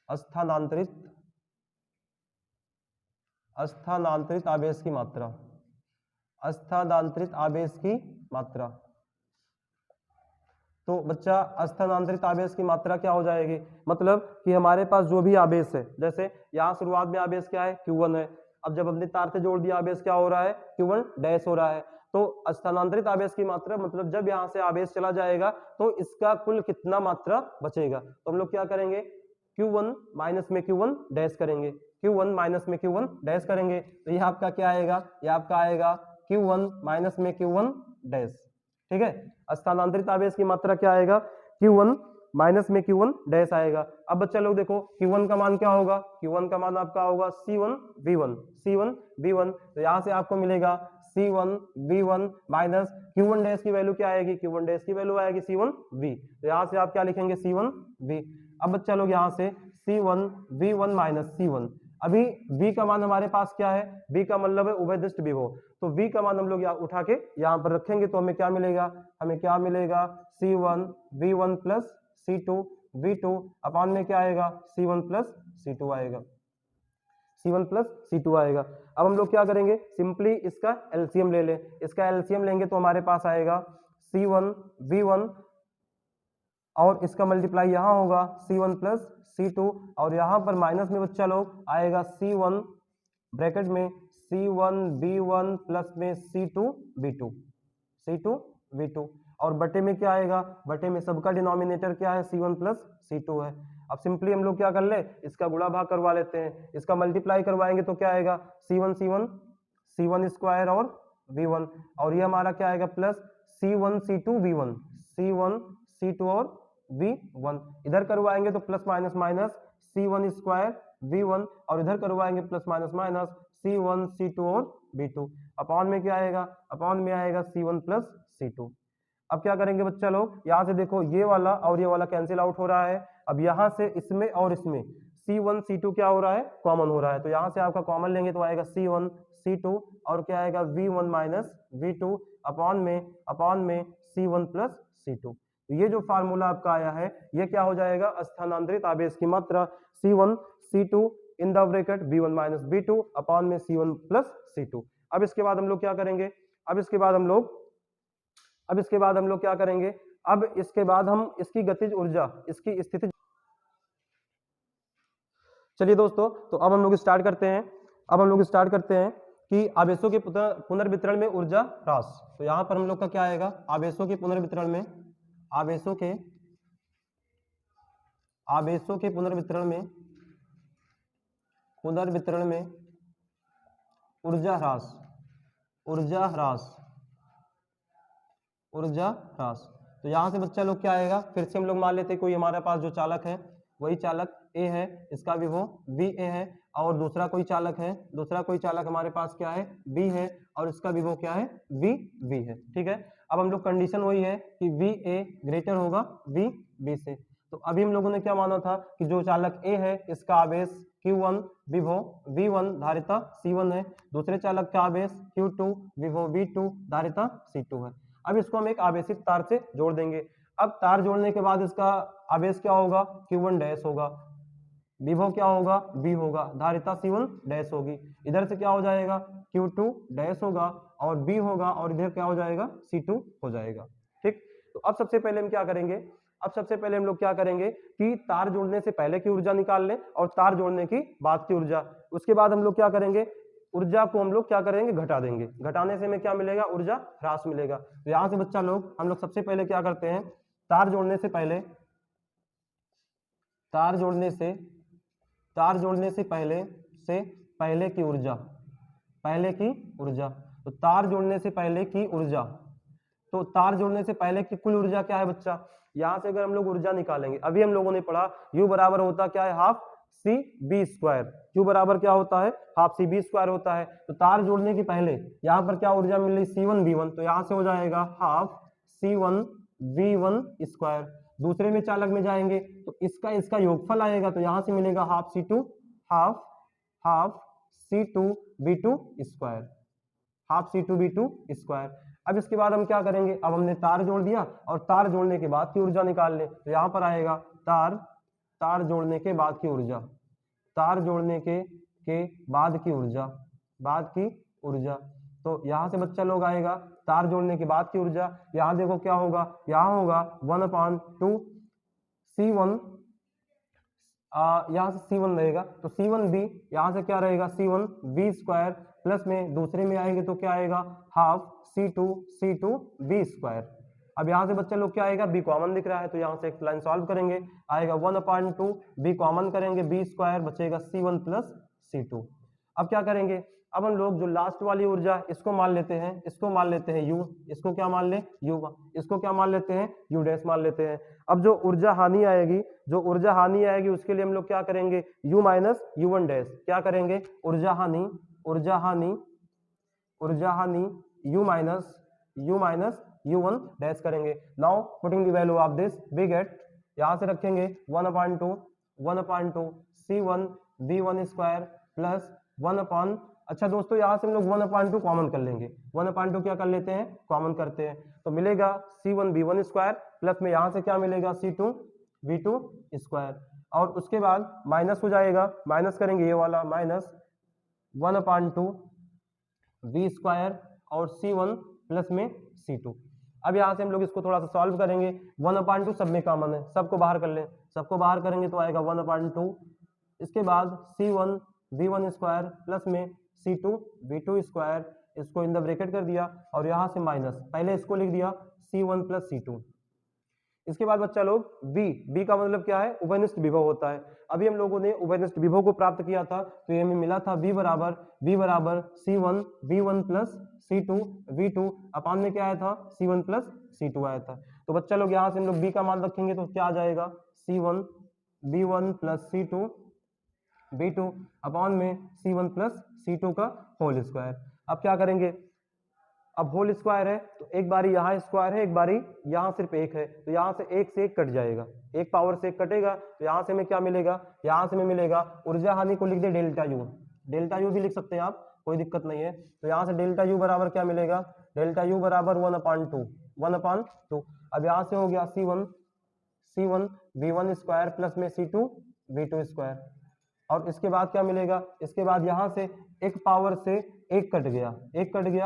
स्थानांतरित आवेश की मात्रा, स्थानांतरित आवेश की मात्रा। तो बच्चा स्थानांतरित आवेश की मात्रा क्या हो जाएगी? मतलब कि हमारे पास जो भी आवेश है, जैसे यहाँ शुरुआत में आवेश क्या है? Q1 है। अब जब हमने तार से जोड़ दिया आवेश क्या हो रहा है? Q1 डैश हो रहा है। तो स्थानांतरित आवेश की मात्रा मतलब जब यहाँ से आवेश चला जाएगा तो इसका कुल कितना मात्रा बचेगा। तो हम लोग क्या करेंगे? Q1 माइनस में Q1 डैश करेंगे, Q1 माइनस में Q1 डैश करेंगे। तो यह आपका क्या आएगा? यह आपका आएगा Q1 माइनस में Q1 डैश। ठीक है, स्थानांतरित आवेश की मात्रा क्या आएगा? Q1 माइनस में Q1 डैश आएगा। अब बच्चा लोग देखो Q1 का मान क्या होगा? Q1 का मान आपका होगा C1 V1, C1 V1। तो यहाँ से आपको मिलेगा C1 V1 minus Q1 dash की वैल्यू क्या आएगी? Q1 डैश की वैल्यू आएगी C1 V। तो यहाँ से आप क्या लिखेंगे? C1 V। अब बच्चा लोग यहाँ से C1 V1 माइनस C1, अभी V का मान हमारे पास क्या है? V का मतलब है उभयनिष्ठ विभव। तो V का मान हम लोग यहाँ उठा के यहाँ पर रखेंगे तो हमें क्या मिलेगा? हमें क्या मिलेगा? C1 V1 plus C2 V2 upon में क्या आएगा? C1 प्लस C2 आएगा, C1 प्लस C2 आएगा। अब हम लोग क्या करेंगे? सिंपली इसका एलसीएम ले लें। इसका एलसीएम लेंगे तो हमारे पास आएगा C1 V1 और इसका मल्टीप्लाई यहाँ होगा C1 प्लस C2 और यहाँ पर माइनस में बच्चा लोग आएगा C1 ब्रैकेट में C1 V1 प्लस में C2 V2 और बटे में क्या आएगा? बटे में सबका डिनोमिनेटर क्या है? C1 प्लस C2 है। अब सिंपली हम लोग क्या कर ले? इसका गुणा भाग करवा लेते हैं। इसका मल्टीप्लाई करवाएंगे तो क्या आएगा? C1 स्क्वायर और V1 और ये हमारा क्या आएगा? Plus C1 C2 V1, C1 C2 और V1। इधर करवाएंगे तो plus minus minus C1 square V1 और इधर करवाएंगे plus minus minus C1 C2 और V2। अपॉन में क्या आएगा? अपॉन में आएगा C1 प्लस C2। अब क्या करेंगे बच्चा लोग? यहाँ से देखो ये वाला और ये वाला कैंसिल आउट हो रहा है। अब यहाँ से इसमें और इसमें C1 C2 क्या हो रहा है, कॉमन हो रहा है, तो यहाँ से आपका कॉमन लेंगे तो आएगा C1 C2 और क्या आएगा V1 माइनस V2 अपॉन में C1 प्लस C2। तो ये जो फार्मूला आपका आया है ये क्या हो जाएगा, स्थानांतरित आवेश की मात्रा C1 C2 in the bracket V1 minus V2 upon में C1 प्लस C2। अब इसके बाद हम लोग क्या करेंगे, अब इसके बाद हम लोग क्या करेंगे, अब इसके बाद हम इसकी गतिज ऊर्जा, इसकी स्थिति, चलिए दोस्तों तो अब हम लोग स्टार्ट करते हैं कि आवेशों के पुनर्वितरण में ऊर्जा ह्रास। तो यहाँ पर हम लोग का क्या आएगा, आवेशों के पुनर्वितरण में ऊर्जा ह्रास। तो यहाँ से बच्चा लोग क्या आएगा, फिर से हम लोग मान लेते हैं कोई हमारे पास जो चालक है वही चालक A है, इसका विभव VA है, और दूसरा कोई चालक हमारे पास क्या है B है और इसका विभव क्या है VB है। ठीक है, अब हम लोग कंडीशन वही है कि VA ग्रेटर होगा VB से। तो अभी हम लोगों ने क्या माना था कि जो चालक A है इसका आवेश Q1 विभव V1 धारिता C1 है, दूसरे चालक का आवेश Q2 विभव V2 धारिता C2 है। अब इसको हम एक आवेशित तार से जोड़ देंगे। अब तार जोड़ने के बाद इसका आवेश क्या होगा, Q1 डैश होगा, विभव क्या होगा V होगा, धारिता C1 डैश होगी, इधर से क्या हो जाएगा Q2 डैश होगा और B होगा और इधर क्या हो जाएगा C2 हो जाएगा। ठीक, तो अब सबसे पहले हम क्या करेंगे कि तार जोड़ने से पहले की ऊर्जा निकाल लें और तार जोड़ने की बाद की ऊर्जा। उसके बाद हम लोग क्या करेंगे, ऊर्जा को हम लोग क्या करेंगे, घटा देंगे। घटाने से हमें क्या मिलेगा, ऊर्जा ह्रास मिलेगा। तो यहाँ से बच्चा लोग हम लोग सबसे पहले क्या करते हैं, तार जोड़ने से पहले की ऊर्जा, तो तार जोड़ने से पहले की ऊर्जा, तो तार जोड़ने से पहले की कुल ऊर्जा क्या है बच्चा, यहाँ से अगर हम लोग ऊर्जा निकालेंगे, अभी हम लोगों ने पढ़ा U बराबर होता क्या है, हाफ CB स्क्वायर। Q बराबर क्या होता है, हाफ CB स्क्वायर होता है। तो तार जोड़ने के पहले यहाँ पर क्या ऊर्जा मिल रही, C1 V1, तो यहाँ से हो जाएगा हाफ C1 V1 स्क्वायर। दूसरे में चालक में जाएंगे तो इसका योगफल आएगा, तो यहाँ से मिलेगा half C2 V2 square, half C2 V2 square. अब इसके बाद हम क्या करेंगे, अब हमने तार जोड़ दिया और तार जोड़ने के बाद की ऊर्जा निकाल ले, तो यहाँ पर आएगा तार जोड़ने के बाद की ऊर्जा, बाद की ऊर्जा। तो यहाँ से बच्चा लोग आएगा तार जोड़ने के बाद की ऊर्जा, यहाँ देखो क्या होगा, यहाँ होगा 1/2 C1, यहाँ से C1 रहेगा तो C1B, यहाँ से क्या रहेगा C1 V स्क्वायर, प्लस में दूसरे में आएंगे तो क्या आएगा हाफ C2 B स्क्वायर। अब यहाँ से बच्चा लोग क्या आएगा, B कॉमन दिख रहा है तो यहाँ से एक लाइन सॉल्व करेंगे, आएगा 1/2 B कॉमन करेंगे B स्क्वायर, बचेगा C1 प्लस C2। अब क्या करेंगे, अब हम लोग जो लास्ट वाली ऊर्जा इसको मान लेते हैं U, इसको क्या मान ले U, इसको क्या मान लेते हैं U डैश मान लेते हैं। अब जो ऊर्जा हानि आएगी उसके लिए हम लोग क्या करेंगे, U माइनस U1 डैश, क्या करेंगे ऊर्जा हानि U माइनस U1 डैश करेंगे। Now putting the value of this we get, यहाँ से रखेंगे 1/2 C1 V1 स्क्वायर प्लस 1 अच्छा दोस्तों यहाँ से हम लोग 1/2 कॉमन कर लेंगे, 1/2 क्या कर लेते हैं, कॉमन करते हैं, तो मिलेगा C1 V1 स्क्वायर प्लस में यहाँ से क्या मिलेगा C2 V2 स्क्वायर, और उसके बाद माइनस हो जाएगा, माइनस करेंगे ये वाला, माइनस 1/2 V स्क्वायर और C1 प्लस में C2। अब यहाँ से हम लोग इसको थोड़ा सा सॉल्व करेंगे, 1/2 सब में कॉमन है, सबको बाहर कर लें, सबको बाहर करेंगे तो आएगा 1/2, इसके बाद C1 V1 स्क्वायर प्लस में C2 V2 स्क्वायर, इसको इन द ब्रैकेट कर दिया और यहाँ से माइनस, पहले इसको लिख दिया C1 प्लस C2। इसके बाद बच्चा लोग B का मतलब क्या है, उभयनिष्ठ विभव होता है। अभी हम लोगों ने उभयनिष्ठ विभव को प्राप्त किया था तो ये हमें मिला था V बराबर C1 V1 plus C2 V2 अपान में क्या आया था C1 प्लस C2 आया था। तो बच्चा लोग यहाँ से हम लोग B का मान रखेंगे तो क्या आ जाएगा C1 V1 plus C2 V2 अपान में C1 प्लस C2 का होल स्क्वायर। अब क्या करेंगे, अब होल स्क्वायर है तो एक बारी यहाँ स्क्वायर है, एक बारी यहाँ सिर्फ एक है, तो यहाँ से एक कट जाएगा, एक पावर से एक कटेगा, तो यहाँ से हमें क्या मिलेगा, यहाँ से हमें मिलेगा ऊर्जा हानि को लिख दे डेल्टा यू, डेल्टा यू भी लिख सकते हैं आप, कोई दिक्कत नहीं है। तो यहाँ से डेल्टा यू बराबर क्या मिलेगा, डेल्टा यू बराबर 1/2। अब यहाँ से हो गया C1 V1 स्क्वायर प्लस में C2 V2 स्क्वायर, और इसके बाद क्या मिलेगा, इसके बाद यहाँ से एक पावर से एक कट गया,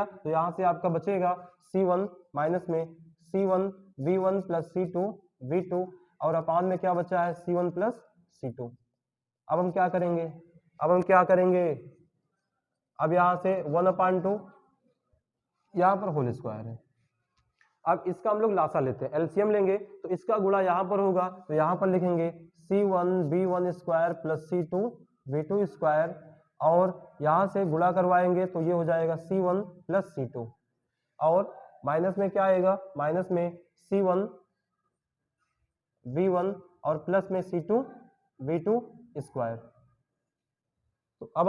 तो यहाँ से आपका बचेगा C1 माइनस में C1 V1 plus C2 V2, और अपान में क्या बचा है C1 प्लस C2। अब हम क्या करेंगे, अब यहाँ से 1/2 यहाँ पर होल स्क्वायर है। अब इसका हम लोग लासा लेते हैं, एलसीएम लेंगे, तो इसका गुणा यहाँ पर होगा, तो यहाँ पर लिखेंगे C1 V1 square plus C2 V2 square, और यहाँ से गुणा करवाएंगे तो ये हो जाएगा C1 प्लस C2, और माइनस में क्या आएगा, माइनस में C1 V1 और प्लस में C2 V2 स्क्वायर। तो अब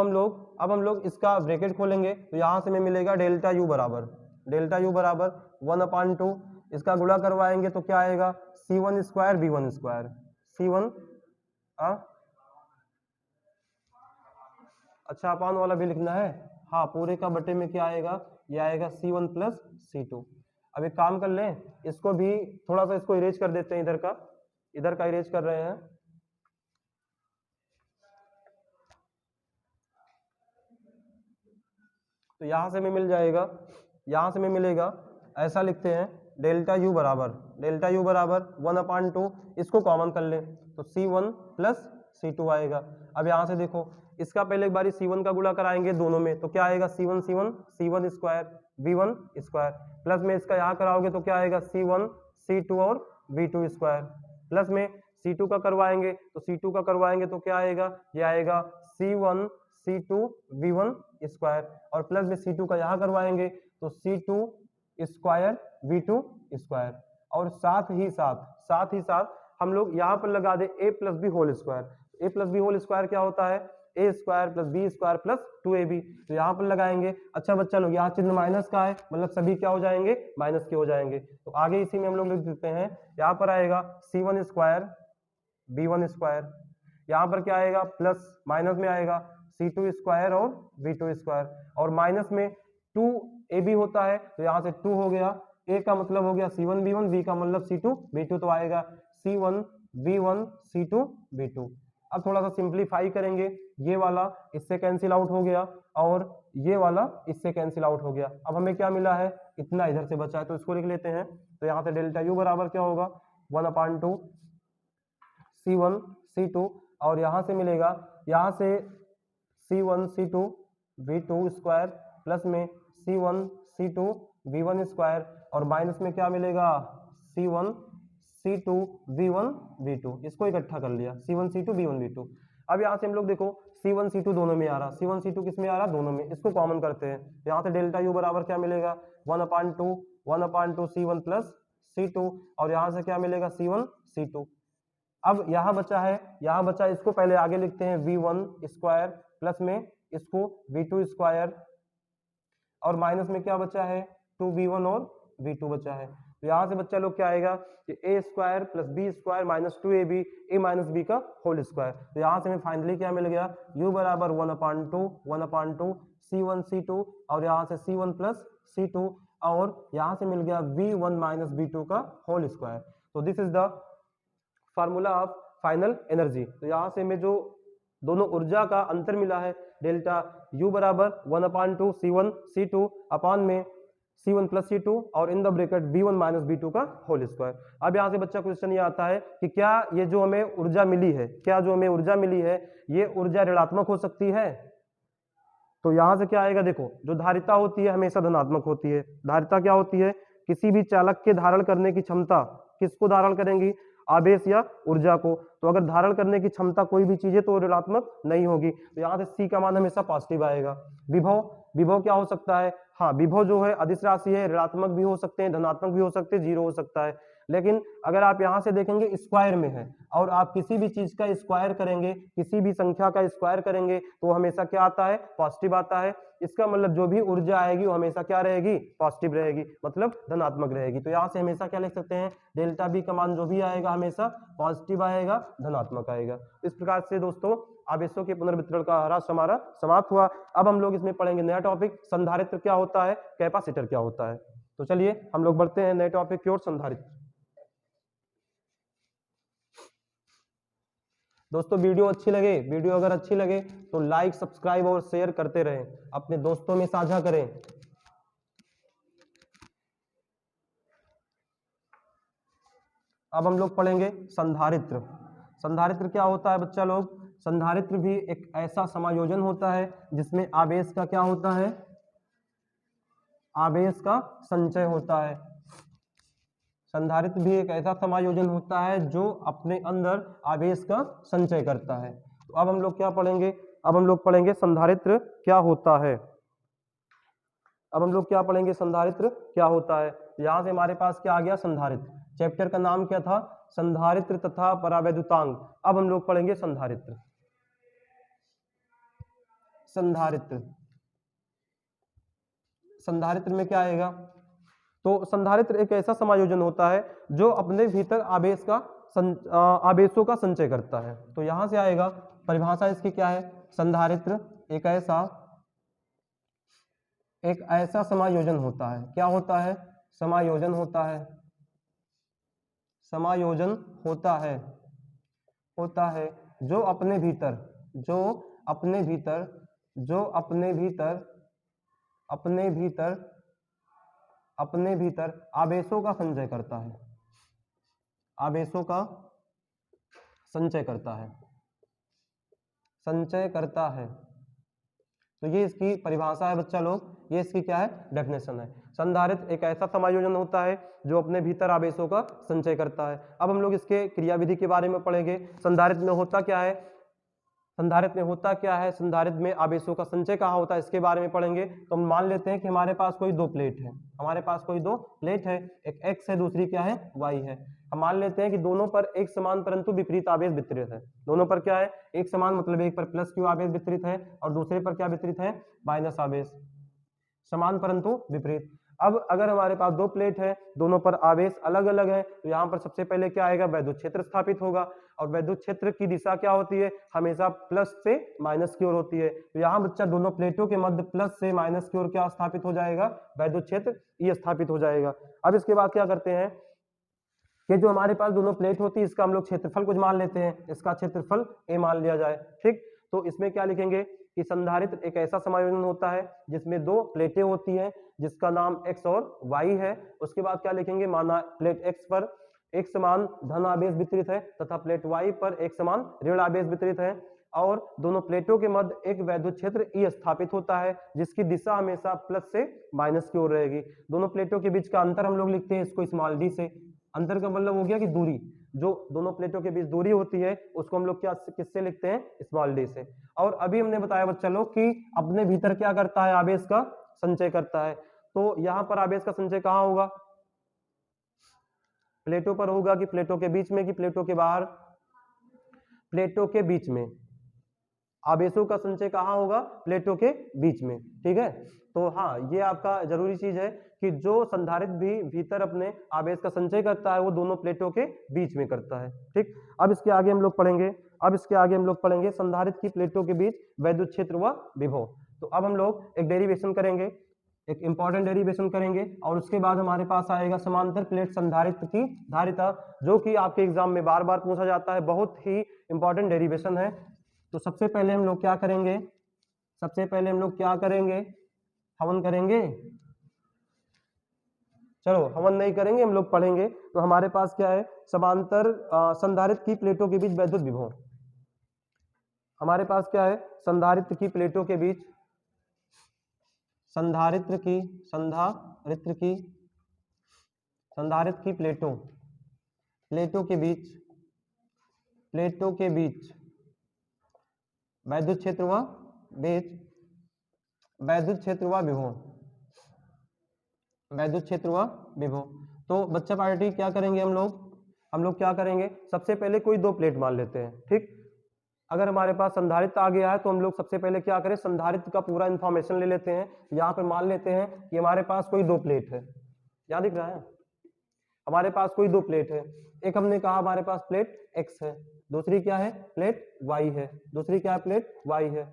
हम लोग इसका ब्रैकेट खोलेंगे, तो यहाँ से हमें मिलेगा डेल्टा यू बराबर 1/2, इसका गुणा करवाएंगे तो क्या आएगा C1 square V1 square, C1 अच्छा अपान वाला भी लिखना है, हाँ पूरे का बटे में क्या आएगा, ये आएगा C1 प्लस C2। अब एक काम कर लें, इसको भी थोड़ा सा इसको इरेज कर देते हैं, इधर का इरेज कर रहे हैं, तो यहाँ से हमें मिल जाएगा, यहाँ से हमें मिलेगा, ऐसा लिखते हैं डेल्टा यू बराबर 1/2, इसको कॉमन कर लें तो C1 प्लस C2 आएगा। अब यहाँ से देखो, इसका पहले एक बारी C1 का गुणा कराएंगे दोनों में, तो क्या आएगा C1 square V1 square, plus में इसका यहाँ कराओगे तो क्या आएगा C1 C2 और V2 स्क्वायर, प्लस में C2 का करवाएंगे तो क्या आएगा, ये आएगा C1 C2 V1 स्क्वायर, और प्लस में C2 का यहाँ करवाएंगे तो C2 स्क्वायर V2 स्क्वायर, और साथ ही साथ हम लोग यहाँ पर लगा दे a plus B whole square क्या होता है, a square plus B square plus 2ab, तो यहाँ पर लगाएंगे। अच्छा बच्चा लोग, यहाँ चिन्ह माइनस का है, मतलब सभी क्या हो जाएंगे, माइनस के हो जाएंगे, तो आगे इसी में हम लोग लिख देते हैं, यहाँ पर आएगा C1 स्क्वायर B1 स्क्वायर, यहाँ पर क्या आएगा प्लस माइनस में आएगा C2 स्क्वायर और V2 स्क्वायर, और माइनस में 2ab होता है, तो यहाँ से 2 हो गया, a का मतलब हो गया C1 B1, b का मतलब C2 B2, तो आएगा C1 B1 C2 B2। अब थोड़ा सा सिंप्लीफाई करेंगे, ये वाला इससे कैंसिल आउट हो गया और ये वाला इससे कैंसिल आउट हो गया। अब हमें क्या मिला है, इतना इधर से बचा है, तो इसको लिख लेते हैं। तो यहाँ से डेल्टा यू बराबर क्या होगा 1/2 C1 C2, और यहाँ से मिलेगा, यहाँ से C1 C2 V2 square plus में C1 C2 V1 स्क्वायर, और माइनस में क्या मिलेगा C1 C2 V1 V2, इसको इकट्ठा कर लिया C1 C2 V1 V2। अब यहाँ से हम लोग देखो C1 C2 दोनों में आ रहा, C1 C2 किस में आ रहा, दोनों में, इसको कॉमन करते हैं, यहाँ से डेल्टा यू बराबर क्या मिलेगा 1/2 C1 प्लस C2, और यहाँ से क्या मिलेगा C1 C2। अब यहाँ बचा इसको पहले आगे लिखते हैं V1 स्क्वायर प्लस में इसको V2 स्क्वायर, और माइनस में क्या बचा है 2V1 और V2 बचा है। तो यहाँ से बच्चा लोग क्या आएगा कि a square plus B square minus 2ab a minus B का होल स्क्वायर। तो यहाँ से हमें फाइनली क्या मिल गया, u बराबर 1/2 C1 C2, और यहाँ से C1 प्लस C2, और यहाँ से मिल गया V1 माइनस B2 का होल स्क्वायर। तो this is the formula of final energy. तो यहाँ से हमें जो दोनों ऊर्जा का अंतर मिला है, डेल्टा U बराबर 1/2 C1 C2 अपान में C1 प्लस C2, और in the bracket V1 minus B2 का होल स्क्वायर। अब यहाँ से बच्चा क्वेश्चन ये आता है कि क्या ये जो हमें ऊर्जा मिली है, ये ऊर्जा ऋणात्मक हो सकती है? तो यहाँ से क्या आएगा, देखो जो धारिता होती है हमेशा धनात्मक होती है। धारिता क्या होती है, किसी भी चालक के धारण करने की क्षमता किसको धारण करेंगी, आवेश या ऊर्जा को। तो अगर धारण करने की क्षमता कोई भी चीज है तो ऋणात्मक नहीं होगी, तो यहाँ से C का मान हमेशा पॉजिटिव आएगा। विभव क्या हो सकता है, हाँ विभव जो है अदिश राशि है, ऋणात्मक भी हो सकते हैं, धनात्मक भी हो सकते हैं, जीरो हो सकता है। लेकिन अगर आप यहाँ से देखेंगे स्क्वायर में है, और आप किसी भी चीज का स्क्वायर करेंगे, किसी भी संख्या का स्क्वायर करेंगे तो हमेशा क्या आता है, पॉजिटिव आता है। इसका मतलब जो भी ऊर्जा आएगी वो हमेशा क्या रहेगी, पॉजिटिव रहेगी, मतलब धनात्मक रहेगी। तो यहाँ से हमेशा क्या लिख सकते हैं, डेल्टा बी का मान जो भी आएगा हमेशा पॉजिटिव आएगा, धनात्मक आएगा। इस प्रकार से दोस्तों आवेशों के पुनर्वितरण का ह्रास हमारा समाप्त हुआ। अब हम लोग इसमें पढ़ेंगे नया टॉपिक, संधारित्र क्या होता है, कैपेसिटर क्या होता है। तो चलिए हम लोग बढ़ते हैं नए टॉपिक की ओर, संधारित्र। दोस्तों वीडियो अगर अच्छी लगे तो लाइक, सब्सक्राइब और शेयर करते रहें, अपने दोस्तों में साझा करें। अब हम लोग पढ़ेंगे संधारित्र। संधारित्र क्या होता है बच्चा लोग, संधारित्र भी एक ऐसा समायोजन होता है जिसमें आवेश का क्या होता है, आवेश का संचय होता है। संधारित्र भी एक ऐसा समायोजन होता है जो अपने अंदर आवेश का संचय करता है। तो अब हम लोग क्या पढ़ेंगे, अब हम लोग पढ़ेंगे संधारित्र क्या होता है। अब हम लोग क्या पढ़ेंगे, संधारित्र क्या होता है। यहां से हमारे पास क्या आ गया, संधारित्र। चैप्टर का नाम क्या था, संधारित्र तथा परावैद्युतांक। अब हम लोग पढ़ेंगे संधारित्र। संधारित्र, संधारित्र में क्या आएगा, तो संधारित्र एक ऐसा समायोजन होता है जो अपने भीतर आवेश का आवेशों का संचय करता है। तो यहां से आएगा, परिभाषा इसकी क्या है, संधारित्र एक ऐसा समायोजन होता है। क्या होता है, समायोजन होता है, समायोजन होता है जो अपने भीतर आवेशों का संचय करता है, आवेशों का संचय करता है। तो ये इसकी परिभाषा है बच्चा लोग, ये इसकी क्या है, डेफिनेशन है। संधारित्र एक ऐसा समायोजन होता है जो अपने भीतर आवेशों का संचय करता है। अब हम लोग इसके क्रियाविधि के बारे में पढ़ेंगे। संधारित्र में होता क्या है, संधारित्र में आवेशों का संचय कहाँ होता है, इसके बारे में पढ़ेंगे। तो हम मान लेते हैं कि हमारे पास कोई दो प्लेट है, एक एक्स है, दूसरी क्या है, वाई है। हम मान लेते हैं कि दोनों पर एक समान परंतु विपरीत आवेश वितरित है। दोनों पर क्या है, एक समान, मतलब एक पर प्लस क्यू आवेश वितरित है और दूसरे पर क्या वितरित है, माइनस आवेश। समान परंतु विपरीत। अब अगर हमारे पास दो प्लेट है, दोनों पर आवेश अलग अलग है, तो यहाँ पर सबसे पहले क्या आएगा, वैद्युत क्षेत्र स्थापित होगा। और वैद्युत क्षेत्र की दिशा क्या होती है, हमेशा प्लस से माइनस की ओर होती है। तो यहाँ बच्चा दोनों प्लेटों के मध्य प्लस से माइनस की ओर क्या स्थापित हो जाएगा, वैद्युत क्षेत्र ये स्थापित हो जाएगा। अब इसके बाद क्या करते हैं कि जो हमारे पास दोनों प्लेट होती है, इसका हम लोग क्षेत्रफल कुछ मान लेते हैं, इसका क्षेत्रफल ए मान लिया जाए, ठीक। तो इसमें क्या लिखेंगे कि संधारित्र एक ऐसा समायोजन होता है जिसमें दो प्लेटें होती हैं, जिसका नाम एक्स और वाई है। उसके बाद क्या लिखेंगे, माना प्लेट एक्स पर एक समान धन आवेश वितरित है तथा प्लेट वाई पर एक समान ऋण आवेश वितरित है, और दोनों प्लेटों के मध्य एक वैद्युत क्षेत्र ई स्थापित होता है जिसकी दिशा हमेशा प्लस से माइनस की ओर रहेगी। दोनों प्लेटों के बीच का अंतर हम लोग लिखते हैं इसको स्मॉल डी से। अंतर का मतलब हो गया कि दूरी, जो दोनों प्लेटों के बीच दूरी होती है उसको हम लोग क्या किससे लिखते हैं, स्मॉल डी से। और अभी हमने बताया बच्चा लोग कि अपने भीतर क्या करता है, आवेश का संचय करता है। तो यहाँ पर आवेश का संचय कहाँ होगा, प्लेटों पर होगा कि प्लेटों के बीच में कि प्लेटों के बाहर, प्लेटों के बीच में। आवेशों का संचय कहाँ होगा, प्लेटों के बीच में, ठीक है। तो हाँ, ये आपका जरूरी चीज है कि जो संधारित्र भी भीतर अपने आवेश का संचय करता है वो दोनों प्लेटों के बीच में करता है, ठीक। अब इसके आगे हम लोग पढ़ेंगे, संधारित्र की प्लेटों के बीच वैद्युत क्षेत्र व विभव। तो अब हम लोग एक डेरिवेशन करेंगे, एक इंपॉर्टेंट डेरिवेशन करेंगे, और उसके बाद हमारे पास आएगा समांतर प्लेट संधारित्र की धारिता, जो कि आपके एग्जाम में बार बार पूछा जाता है, बहुत ही इंपॉर्टेंट डेरिवेशन है। तो सबसे पहले हम लोग क्या करेंगे, हवन करेंगे, चलो हवन नहीं करेंगे, हम लोग पढ़ेंगे। तो हमारे पास क्या है, समांतर संधारित्र की प्लेटों के बीच वैद्युत विभव। हमारे पास क्या है, संधारित्र की प्लेटों के बीच, संधारित्र की प्लेटों के बीच वैद्युत क्षेत्र व विभव। तो बच्चा पार्टी क्या करेंगे हम लोग क्या करेंगे, सबसे पहले कोई दो प्लेट मान लेते हैं। ठीक, अगर हमारे पास संधारित्र आ गया है तो हम लोग सबसे पहले क्या करें, संधारित्र का पूरा इंफॉर्मेशन ले लेते हैं। यहाँ पे मान लेते हैं कि हमारे पास कोई दो प्लेट है, क्या दिख रहा है, हमारे पास कोई दो प्लेट है। एक हमने कहा हमारे पास प्लेट x है, दूसरी क्या है, प्लेट y है, दूसरी क्या है, प्लेट y है।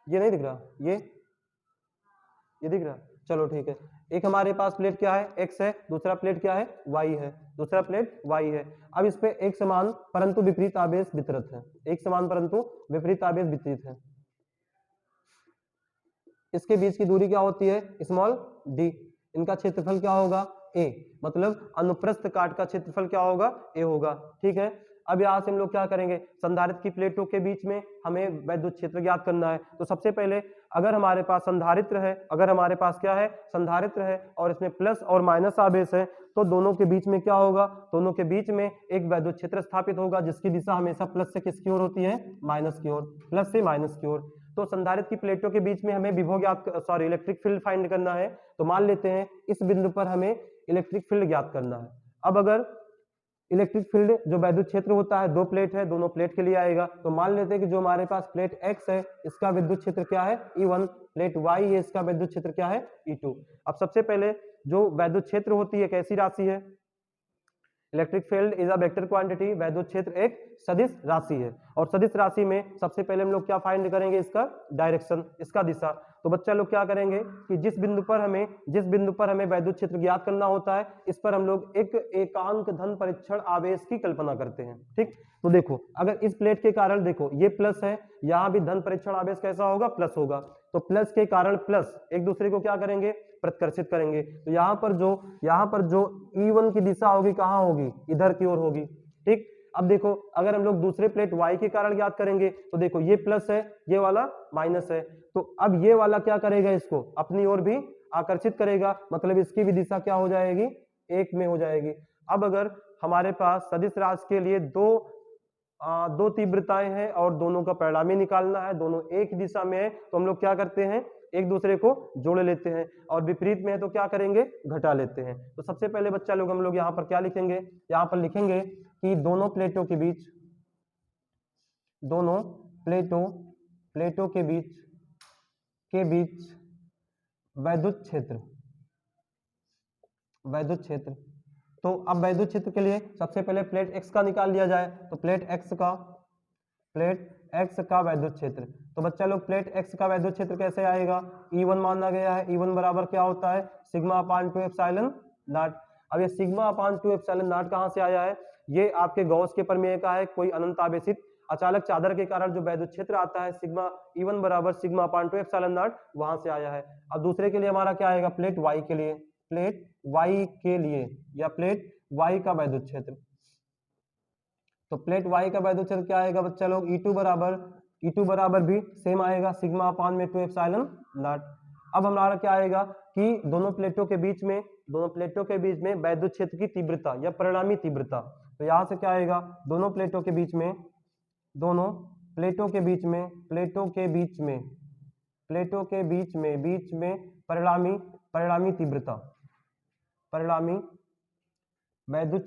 ये नहीं दिख रहा, ये दिख रहा, चलो ठीक है। एक हमारे पास प्लेट क्या है, x है, दूसरा प्लेट क्या है, y है, दूसरा प्लेट y है। अब इस पे एक समान परंतु विपरीत आवेश वितरित है, एक समान परंतु विपरीत आवेश वितरित है। इसके बीच की दूरी क्या होती है, स्मॉल d। इनका क्षेत्रफल क्या होगा, a, मतलब अनुप्रस्थ काट का क्षेत्रफल क्या होगा, a होगा। ठीक है, अब यहाँ से हम लोग क्या करेंगे, संधारित्र की प्लेटों के बीच में हमें वैद्युत क्षेत्र ज्ञात करना है। तो सबसे पहले अगर हमारे पास संधारित्र है, अगर हमारे पास क्या है, संधारित्र है और इसमें प्लस और माइनस आवेश है, तो दोनों के बीच में क्या होगा, दोनों के बीच में एक वैद्युत क्षेत्र स्थापित होगा जिसकी दिशा हमेशा प्लस से किसकी ओर होती है, माइनस की ओर, प्लस से माइनस की ओर। तो संधारित्र की प्लेटों के बीच में हमें विभव ज्ञात इलेक्ट्रिक फील्ड फाइंड करना है। तो मान लेते हैं इस बिंदु पर हमें इलेक्ट्रिक फील्ड ज्ञात करना है। अब अगर इलेक्ट्रिक फील्ड जो वैद्युत क्षेत्र होता है, दो प्लेट है, दोनों प्लेट के लिए आएगा। तो मान लेते हैं कि जो हमारे पास प्लेट x है इसका विद्युत क्षेत्र क्या है, E1, प्लेट y है इसका विद्युत क्षेत्र क्या है, E2। अब सबसे पहले जो वैद्युत क्षेत्र होती है कैसी राशि है, electric field is a vector quantity, वैद्युत क्षेत्र एक सदिश राशि है। और सदिश राशि में सबसे पहले हम लोग क्या फाइंड करेंगे, इसका डायरेक्शन, इसका दिशा। तो बच्चा लोग क्या करेंगे कि जिस बिंदु पर हमें वैद्युत क्षेत्र ज्ञात करना होता है, इस पर हम लोग एक एकांक धन परीक्षण आवेश की कल्पना करते हैं। ठीक, तो देखो अगर इस प्लेट के कारण देखो ये प्लस है, यहाँ भी धन परीक्षण आवेश कैसा होगा, प्लस होगा। तो प्लस के कारण प्लस एक दूसरे को क्या करेंगे, प्रतिकर्षित करेंगे। तो यहाँ पर जो E1 की दिशा होगी कहाँ होगी, इधर की ओर होगी। ठीक, अब देखो अगर हम लोग दूसरे प्लेट y के कारण ज्ञात करेंगे तो देखो ये प्लस है, ये वाला माइनस है। तो अब ये वाला क्या करेगा, इसको अपनी ओर भी आकर्षित करेगा, मतलब इसकी भी दिशा क्या हो जाएगी, एक में हो जाएगी। अब अगर हमारे पास सदिश राशि के लिए दो तीव्रताएं हैं और दोनों का परिणामी निकालना है, दोनों एक दिशा में है, तो हम लोग क्या करते हैं, एक दूसरे को जोड़ लेते हैं, और विपरीत में है तो क्या करेंगे, घटा लेते हैं। तो सबसे पहले बच्चा लोग हम लोग यहाँ पर क्या लिखेंगे, यहाँ पर लिखेंगे कि दोनों प्लेटों के बीच वैद्युत क्षेत्र। तो अब वैद्युत क्षेत्र के लिए सबसे पहले प्लेट x का निकाल लिया जाए। तो प्लेट x का वैद्युत क्षेत्र, तो बच्चा लोग प्लेट x का वैद्युत क्षेत्र कैसे आएगा, E1 माना गया है, E1 बराबर क्या होता है, सिग्मा अपान 2 एप्सिलॉन नॉट। अब ये सिग्मा अपान 2 एप्सिलॉन नॉट कहाँ से आया है, ये आपके गॉस के प्रमेय का है। कोई अनंत आवेशित अचालक चादर के कारण जो वैद्युत क्षेत्र आता है सिग्मा E1 बराबर सिग्मा अपान 2 एप्सिलॉन नॉट, वहां से आया है। अब दूसरे के लिए हमारा क्या आएगा, प्लेट y के लिए या प्लेट y का वैद्युत क्षेत्र। तो प्लेट y का वैद्युत क्षेत्र क्या आएगा बच्चा लोग, E2 बराबर भी सेम आएगा, सिग्मा अपान में 2 एप्सिलॉन नॉट। अब हमारा क्या आएगा कि दोनों प्लेटों के बीच में वैद्युत क्षेत्र की तीव्रता या परिणामी तीव्रता। तो यहां से क्या आएगा, दोनों प्लेटों के बीच में परिणामी तीव्रता, परिणामी वैद्युत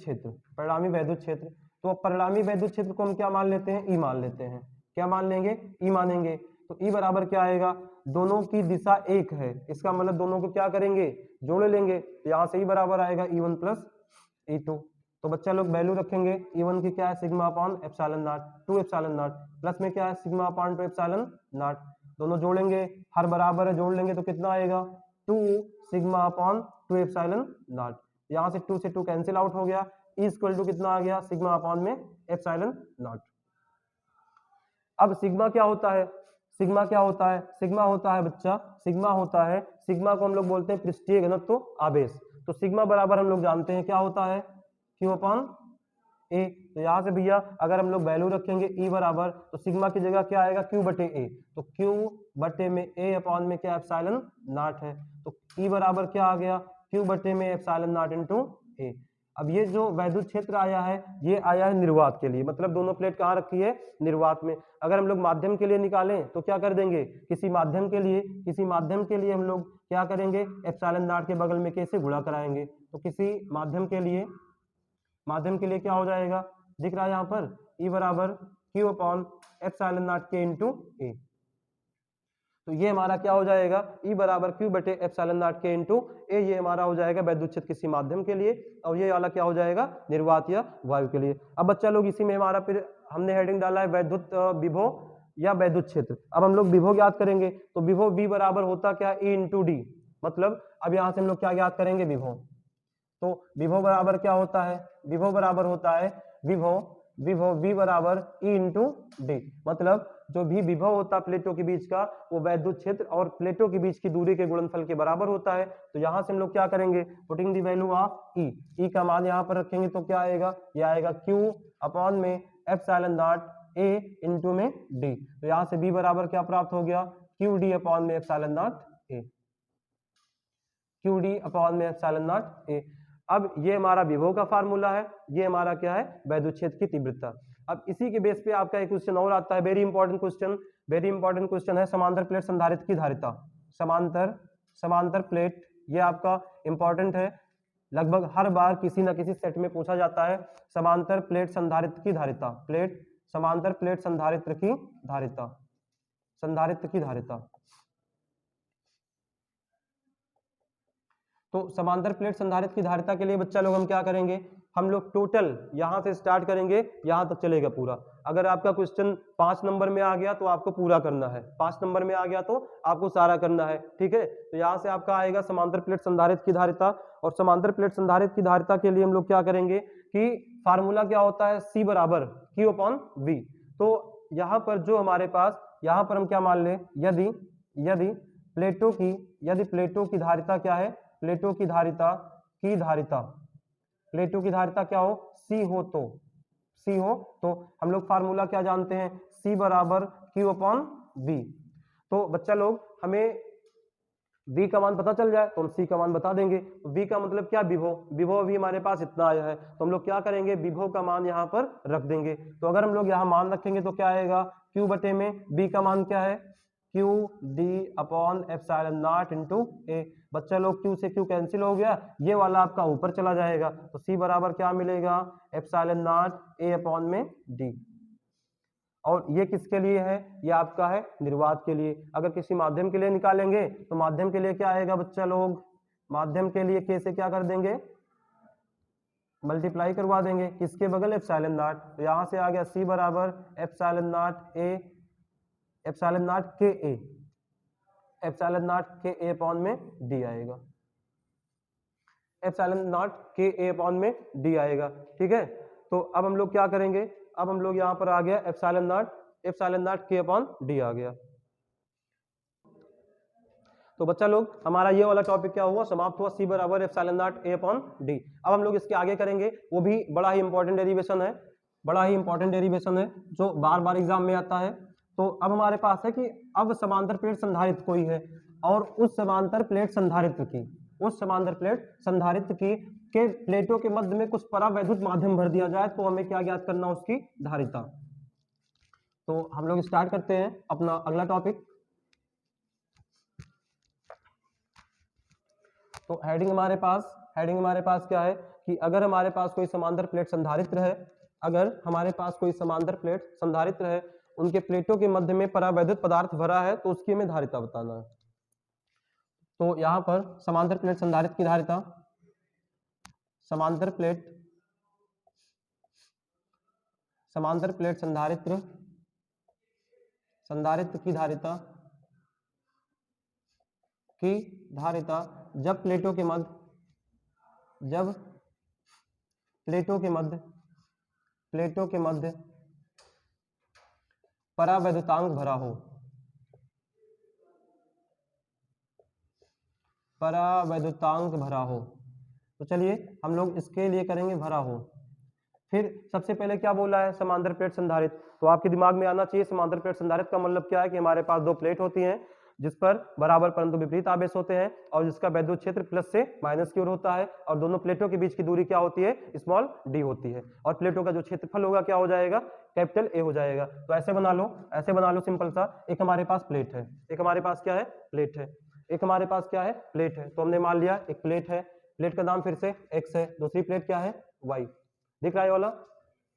क्षेत्र। तो परिणामी वैद्युत क्षेत्र को हम क्या मान लेते हैं, ई मान लेते हैं। क्या मान लेंगे, ई मानेंगे। तो ई बराबर क्या आएगा, दोनों की दिशा एक है, इसका मतलब दोनों को क्या करेंगे, जोड़ लेंगे। तो यहाँ से ई बराबर आएगा E1 प्लस E2। तो बच्चा लोग वैल्यू रखेंगे, E1 की क्या है, sigma upon epsilon not 2 epsilon not, plus में क्या है, सिग्मा अपान 2 एप्सिलॉन नॉट। दोनों जोड़ेंगे, हर बराबर है, जोड़ लेंगे तो कितना आएगा, 2 सिग्मा अपान 2 एप्सिलॉन नॉट। यहाँ से 2 से 2 कैंसिल आउट हो गया, ई इक्वल टू कितना आ गया, सिग्मा अपान में एप्सिलॉन नॉट। अब सिग्मा क्या होता है, सिग्मा को हम लोग बोलते हैं पृष्ठीय घनत्व आवेश। तो सिग्मा बराबर हम लोग जानते हैं क्या होता है, Q अपान A। तो यहाँ से भैया अगर हम लोग वैल्यू रखेंगे E बराबर, तो सिग्मा की जगह क्या आएगा, Q बटे A। तो Q बटे में A अपान में क्या एप्सिलॉन नॉट है। तो E बराबर क्या आ गया, Q बटे में एप्सिलॉन नॉट इंटू A। अब ये जो वैद्युत क्षेत्र आया है, ये आया है निर्वात के लिए, मतलब दोनों प्लेट कहाँ रखी है, निर्वात में। अगर हम लोग माध्यम के लिए निकालें तो क्या कर देंगे, किसी माध्यम के लिए हम लोग क्या करेंगे, एप्सिलॉन नॉट के बगल में कैसे गुणा कराएंगे। तो किसी माध्यम के लिए क्या हो जाएगा, दिख रहा है यहाँ पर E बराबर Q upon epsilon naught K into A. तो ये हमारा क्या हो जाएगा, E बराबर Q बटे एप्सिलॉन नॉट K इंटू ए, ये हमारा हो जाएगा वैद्युत क्षेत्र किसी माध्यम के लिए, और ये वाला क्या हो जाएगा, निर्वात या वायु के लिए। अब बच्चा लोग इसी में हमारा फिर हमने हेडिंग डाला है वैद्युत विभव या वैद्युत क्षेत्र। अब हम लोग विभव ज्ञात करेंगे, तो विभव V बराबर होता क्या, E इंटू डी। मतलब अब यहाँ से हम लोग क्या ज्ञात करेंगे, विभव। तो विभव बराबर क्या होता है, विभव बराबर होता है विभव V बराबर E इंटू डी। मतलब जो भी विभव होता है प्लेटों के बीच का, वो वैद्युत क्षेत्र और प्लेटों के बीच की दूरी के गुणनफल के बराबर होता है। तो यहाँ से हम लोग क्या करेंगे, putting the value of E का मान यहाँ पर रखेंगे तो क्या आएगा, ये आएगा Q अपॉन में एप्सिलॉन नॉट A इंटू में D। तो यहाँ से B बराबर क्या प्राप्त हो गया, QD अपॉन में epsilon naught A, QD upon में एप्सिलॉन नॉट A। अब ये हमारा विभव का फार्मूला है, ये हमारा क्या है, वैद्युत क्षेत्र की तीव्रता। अब इसी के बेस पे आपका एक क्वेश्चन और आता है, वेरी इंपॉर्टेंट क्वेश्चन है, समांतर प्लेट संधारित्र की धारिता। समांतर प्लेट, ये आपका इंपॉर्टेंट है, लगभग हर बार किसी न किसी सेट में पूछा जाता है। समांतर प्लेट संधारित्र की धारिता, समांतर प्लेट संधारित्र की धारिता। तो समांतर प्लेट संधारित्र की धारिता के लिए बच्चा लोग हम क्या करेंगे, हम लोग टोटल यहां से स्टार्ट करेंगे, यहां तक चलेगा पूरा। अगर आपका क्वेश्चन 5 नंबर में आ गया तो आपको पूरा करना है, 5 नंबर में आ गया तो आपको सारा करना है, ठीक है। तो यहां से आपका आएगा समांतर प्लेट संधारित्र की धारिता, और समांतर प्लेट संधारित्र की धारिता के लिए हम लोग क्या करेंगे कि फार्मूला क्या होता है, C बराबर Q अपॉन V। तो यहाँ पर जो हमारे पास, यहाँ पर हम क्या मान लें, यदि प्लेटों की धारिता क्या है, प्लेटों की धारिता क्या हो, C हो तो हम लोग फार्मूला क्या जानते हैं, C बराबर Q अपॉन V। तो बच्चा लोग हमें V का मान पता चल जाए तो हम C का मान बता देंगे। V का मतलब क्या, विभव अभी हमारे पास इतना आया है, तो हम लोग क्या करेंगे, विभव का मान यहाँ पर रख देंगे। तो अगर हम लोग यहाँ मान रखेंगे तो क्या आएगा, Q बटे में B का मान क्या है, QD upon epsilon not into A। बच्चा लोग Q से Q कैंसिल हो गया, ये वाला आपका ऊपर चला जाएगा, तो C बराबर क्या मिलेगा, एप्सिलॉन नॉट A अपॉन में D। और ये किसके लिए है, ये आपका है निर्वात के लिए। अगर किसी माध्यम के लिए निकालेंगे तो माध्यम के लिए क्या आएगा बच्चा लोग, माध्यम के लिए K से क्या कर देंगे, मल्टीप्लाई करवा देंगे, किसके बगल, एप्सिलॉन नॉट। तो यहाँ से आ गया C बराबर epsilon naught A, epsilon not के A अपॉन में D आएगा, एप्सिलॉन नॉट के A अपॉन में D आएगा, ठीक है। तो अब हम लोग क्या करेंगे, अब हम लोग यहाँ पर आ गया एप्सिलॉन नॉट के अपॉन D आ गया। तो बच्चा लोग हमारा ये वाला टॉपिक क्या हुआ, समाप्त हुआ, C बराबर epsilon naught A upon D। अब हम लोग इसके आगे करेंगे, वो भी बड़ा ही इंपॉर्टेंट डेरिवेशन है, जो बार बार एग्जाम में आता है। तो अब हमारे पास है कि अब समांतर प्लेट संधारित्र कोई है, और उस समांतर प्लेट संधारित्र की के प्लेटों के मध्य में कुछ परावैद्युत माध्यम भर दिया जाए, तो हमें क्या ज्ञात करना, उसकी धारिता। तो हम लोग स्टार्ट करते हैं अपना अगला टॉपिक। तो हेडिंग हमारे पास क्या है कि अगर हमारे पास कोई समांतर प्लेट संधारित्र है, उनके प्लेटों के मध्य में परावैद्युत पदार्थ भरा है, तो उसकी हमें धारिता बताना है। तो यहाँ पर समांतर प्लेट संधारित्र की धारिता, समांतर प्लेट संधारित्र की धारिता जब प्लेटों के मध्य परावैद्युतांक भरा हो, तो चलिए हम लोग इसके लिए करेंगे भरा हो। फिर सबसे पहले क्या बोला है, समांतर प्लेट संधारित्र। तो आपके दिमाग में आना चाहिए समांतर प्लेट संधारित्र का मतलब क्या है कि हमारे पास दो प्लेट होती हैं जिस पर बराबर परंतु विपरीत आवेश होते हैं, और जिसका वैद्युत क्षेत्र प्लस से माइनस की ओर होता है, और दोनों प्लेटों के बीच की दूरी क्या होती है, स्मॉल d होती है, और प्लेटों का जो क्षेत्रफल होगा क्या हो जाएगा, कैपिटल A हो जाएगा। तो ऐसे बना लो सिंपल सा, एक हमारे पास प्लेट है, तो हमने मान लिया एक प्लेट है, प्लेट का नाम फिर से x है, दूसरी प्लेट क्या है y, दिख रहा है ये वाला,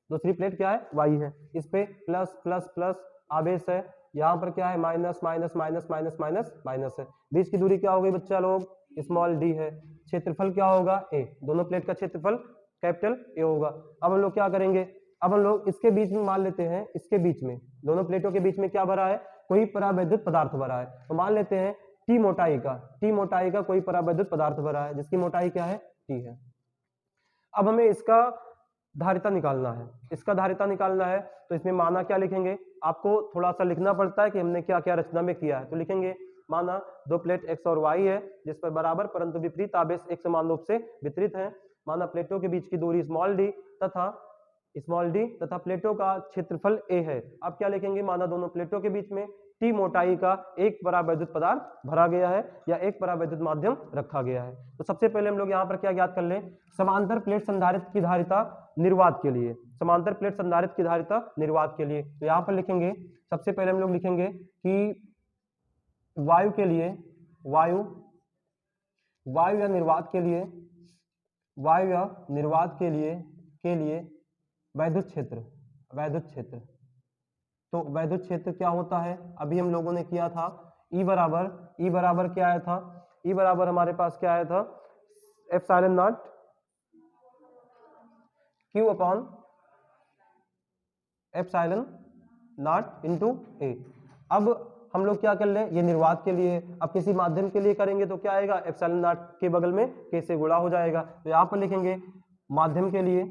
दूसरी प्लेट क्या है y है, इस पे प्लस प्लस प्लस आवेश है, यहाँ पर क्या है minus minus minus minus minus minus है, बीच की दूरी क्या हो गई बच्चा लोग स्मॉल d है, क्षेत्रफल क्या होगा a, दोनों प्लेट का क्षेत्रफल कैपिटल A होगा। अब हम लोग क्या करेंगे, अब हम लोग इसके बीच में मान लेते हैं, इसके बीच में दोनों प्लेटों के बीच में क्या भरा है, कोई परावैद्युत पदार्थ भरा है, तो मान लेते हैं टी मोटाई का कोई परावैद्युत पदार्थ भरा है जिसकी मोटाई क्या है टी है। अब हमें इसका धारिता निकालना है, इसका धारिता निकालना है तो इसमें माना क्या लिखेंगे, आपको थोड़ा सा लिखना पड़ता है कि हमने क्या क्या रचना में किया है, तो लिखेंगे माना दो प्लेट x और y है जिस पर बराबर परंतु विपरीत आवेश एक समान रूप से वितरित है, माना प्लेटों के बीच की दूरी स्मॉल डी तथा प्लेटों का क्षेत्रफल a है। अब क्या लिखेंगे, माना दोनों प्लेटों के बीच में टी मोटाई का एक परावैद्युत पदार्थ भरा गया है या एक परावैद्युत माध्यम रखा गया है। तो सबसे पहले हम लोग यहाँ पर क्या ज्ञात कर लें, समांतर प्लेट संधारित्र की धारिता निर्वात के लिए, समांतर प्लेट संधारित्र की धारिता निर्वात के लिए, तो यहाँ पर लिखेंगे सबसे पहले हम लोग लिखेंगे कि वायु के लिए, वायु या निर्वात के लिए, वायु या निर्वात के लिए वैद्युत क्षेत्र, तो वैद्युत क्षेत्र क्या होता है, अभी हम लोगों ने किया था E बराबर क्या आया था, E बराबर हमारे पास क्या आया था epsilon not Q upon epsilon naught into A। अब हम लोग क्या कर ले, ये निर्वात के लिए, अब किसी माध्यम के लिए करेंगे तो क्या आएगा एप्सिलॉन नॉट के बगल में K से गुणा हो जाएगा, तो यहाँ पर लिखेंगे माध्यम के लिए,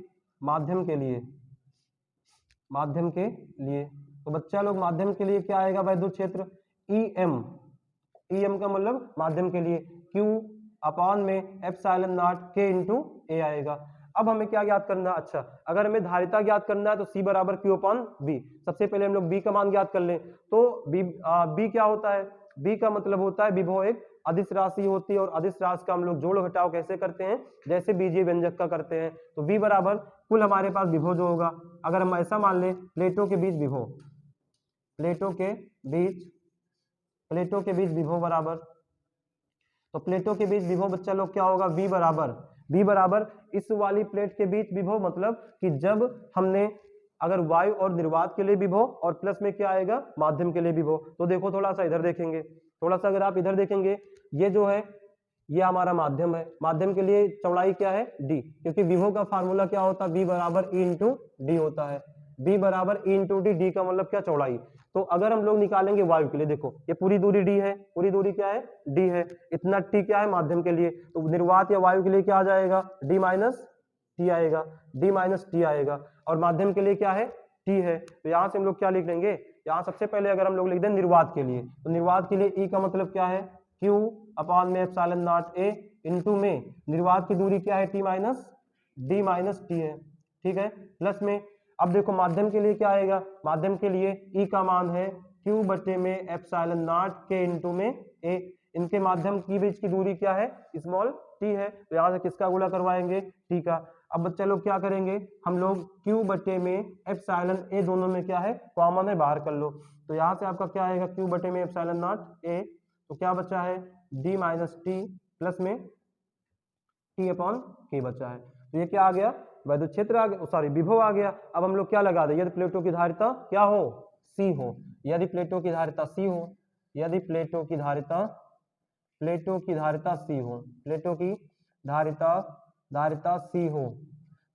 तो बच्चा लोग माध्यम के लिए क्या आएगा वैद्युत क्षेत्र EM का मतलब माध्यम के लिए Q अपॉन में epsilon naught K into A आएगा। अब हमें क्या ज्ञात करना है, अच्छा अगर हमें धारिता ज्ञात करना है तो C बराबर Q अपॉन B, सबसे पहले हम लोग B का मान ज्ञात कर लें, तो B क्या होता है, B का मतलब होता है विभव एक अदिश राशि होती है और अदिश राशि का हम लोग जोड़ घटाव कैसे करते हैं, जैसे बीजीय व्यंजक का करते हैं, तो V बराबर कुल हमारे पास विभव जो होगा, अगर हम ऐसा मान लें प्लेटों के बीच विभव, प्लेटों के बीच विभव बराबर, तो प्लेटों के बीच विभव बच्चा लोग क्या होगा V बराबर इस वाली प्लेट के बीच विभव, मतलब कि जब हमने अगर वायु और निर्वात के लिए विभव और प्लस में क्या आएगा माध्यम के लिए विभव, तो देखो थोड़ा सा इधर देखेंगे, थोड़ा सा अगर आप इधर देखेंगे, ये जो है ये हमारा माध्यम है, माध्यम के लिए चौड़ाई क्या है d, क्योंकि विभव का फार्मूला क्या होता है V बराबर E इंटू डी होता है, V बराबर E इंटू डी का मतलब क्या चौड़ाई। तो अगर हम लोग निकालेंगे वायु के लिए, देखो ये पूरी दूरी d है, पूरी दूरी क्या है d है, इतना t क्या है माध्यम के लिए, तो निर्वात या वायु के लिए क्या आ जाएगा d माइनस टी आएगा, और माध्यम के लिए क्या है t है, तो यहाँ से हम लोग क्या लिख लेंगे, यहाँ सबसे पहले अगर हम लोग लिख दें निर्वात के लिए, तो निर्वात के लिए E का मतलब क्या है Q अपॉन में एप्सिलॉन नॉट A इंटू में निर्वात की दूरी क्या है d माइनस टी है, ठीक है, प्लस में अब देखो माध्यम के लिए क्या आएगा, माध्यम के लिए E का मान है Q बटे में एप्सिलॉन नॉट K इंटू में A, इनके माध्यम की बीच की दूरी क्या है स्मॉल t है, तो यहाँ से किसका गुणा करवाएंगे t का। अब बच्चा लोग क्या करेंगे, हम लोग Q बटे में एप्सिलॉन A दोनों में क्या है कॉमन है, बाहर कर लो, तो यहाँ से आपका क्या आएगा Q बटे में एप्सिलॉन नॉट A, तो क्या बचा है d माइनस टी प्लस में t अपॉन K बचा है, तो ये क्या आ गया वैद्युत क्षेत्र आ गया, सॉरी विभव आ गया। अब हम लोग क्या लगा दें, यदि प्लेटों की धारिता क्या हो C हो, यदि प्लेटों की धारिता C हो, यदि प्लेटों की धारिता C हो, प्लेटों की धारिता C हो,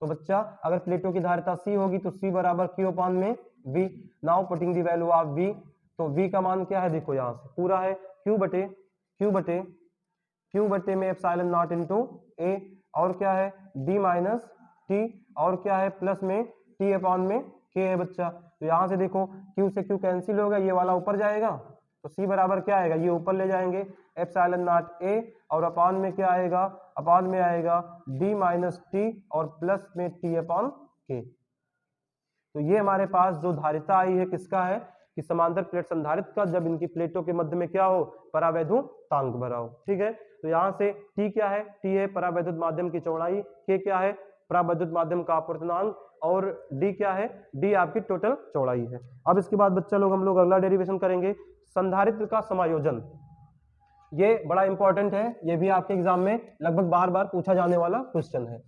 तो बच्चा अगर प्लेटों की धारिता C होगी तो C बराबर Q अपॉन में V, now putting the value of V, तो V का मान क्या है देखो यहाँ से पूरा है Q बटे में एप्सिलॉन नॉट इनटू A, और क्या है d माइनस टी, और क्या है प्लस में t अपॉन में K है बच्चा, तो यहाँ से देखो Q से Q कैंसिल होगा, ये वाला ऊपर जाएगा, तो C बराबर क्या आएगा, ये ऊपर ले जाएंगे एप्सिलॉन नॉट A, और अपॉन में क्या आएगा, अपॉन में आएगा d माइनस टी और प्लस में t अपॉन K। तो ये हमारे पास जो धारिता आई है किसका है कि समांतर प्लेट संधारित्र का, जब इनकी प्लेटों के मध्य में क्या हो परावैद्युतांक भरा हो, ठीक है। तो यहाँ से T क्या है, T है परावैद्युत माध्यम की चौड़ाई, K क्या है परावैद्युत माध्यम का अपवर्तनांक, और D क्या है, D आपकी टोटल चौड़ाई है। अब इसके बाद बच्चा लोग हम लोग अगला डेरिवेशन करेंगे संधारित्र का समायोजन। ये बड़ा इंपॉर्टेंट है, ये भी आपके एग्जाम में लगभग बार बार पूछा जाने वाला क्वेश्चन है।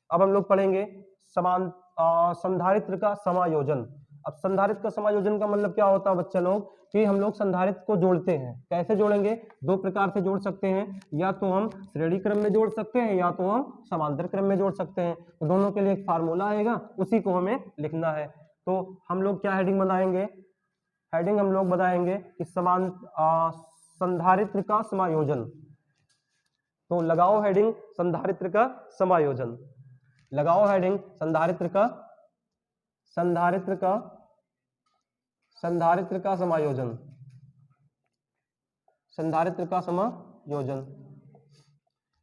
अब हम लोग पढ़ेंगे संधारित्र का समायोजन। अब संधारित्र का समायोजन का मतलब क्या होता है बच्चा लोग, कि हम लोग संधारित्र को जोड़ते हैं। कैसे जोड़ेंगे? दो प्रकार से जोड़ सकते हैं, या तो हम श्रेणी क्रम में जोड़ सकते हैं या तो हम समांतर क्रम में जोड़ सकते हैं। तो दोनों के लिए एक फार्मूला आएगा, उसी को हमें लिखना है। तो हम लोग क्या हेडिंग बनाएंगे? हेडिंग हम लोग बनाएंगे कि संधारित्र का समायोजन। तो लगाओ हेडिंग संधारित्र का समायोजन, लगाओ हेडिंग संधारित्र का समायोजन, संधारित्र का समायोजन।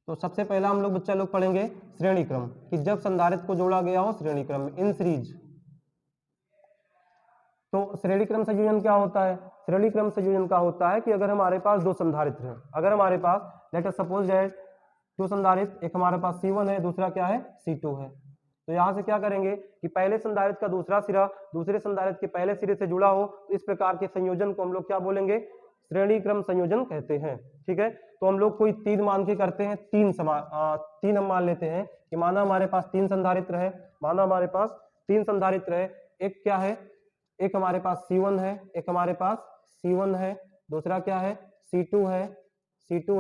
तो सबसे पहला हम लोग बच्चा लोग पढ़ेंगे श्रेणी क्रम, कि जब संधारित्र को जोड़ा गया हो श्रेणी क्रम में, इन सीरीज। तो श्रेणी क्रम संयोजन क्या होता है? श्रेणी क्रम संयोजन का होता है कि अगर हमारे पास दो संधारित्र हैं, अगर हमारे पास लेट अस सपोज दैट दो संधारित्र, एक हमारे पास C1 है, दूसरा क्या है? C2 है। तो यहां से क्या करेंगे कि पहले संधारित्र का दूसरा सिरा दूसरे संधारित्र के पहले सिरे से जुड़ा हो, तो इस प्रकार के संयोजन को हम लोग क्या बोलेंगे? श्रेणी क्रम संयोजन कहते हैं। ठीक है, तो हम लोग कोई तीन मान के करते हैं, तीन हम मान लेते हैं कि माना हमारे पास तीन संधारित्र है, माना हमारे पास तीन संधारित्र है। एक क्या है? एक हमारे पास C1 है, एक हमारे पास C1 है, दूसरा क्या है? C2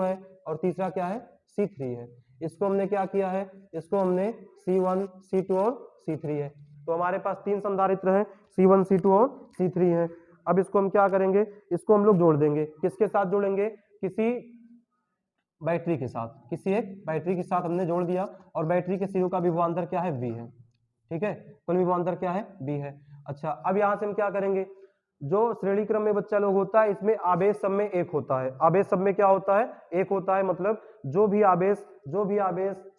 है, और तीसरा क्या है? C3 है। इसको हमने क्या किया है? इसको हमने C1, C2 और C3 है। तो हमारे पास तीन संधारित्र हैं, C1, C2 और C3 है। अब इसको हम क्या करेंगे? इसको हम लोग जोड़ देंगे। किसके साथ जोड़ेंगे? किसी बैटरी के साथ, किसी एक बैटरी के साथ हमने जोड़ दिया, और बैटरी के सिरों का विभवांतर क्या है? V है। ठीक है, कुल विभवांतर क्या है? V है। अच्छा, अब यहां से हम क्या करेंगे? जो श्रेणी क्रम में बच्चा लोग होता है, इसमें आवेश सब में एक होता है। आवेश सब में क्या होता है? एक होता है। मतलब जो भी आवेश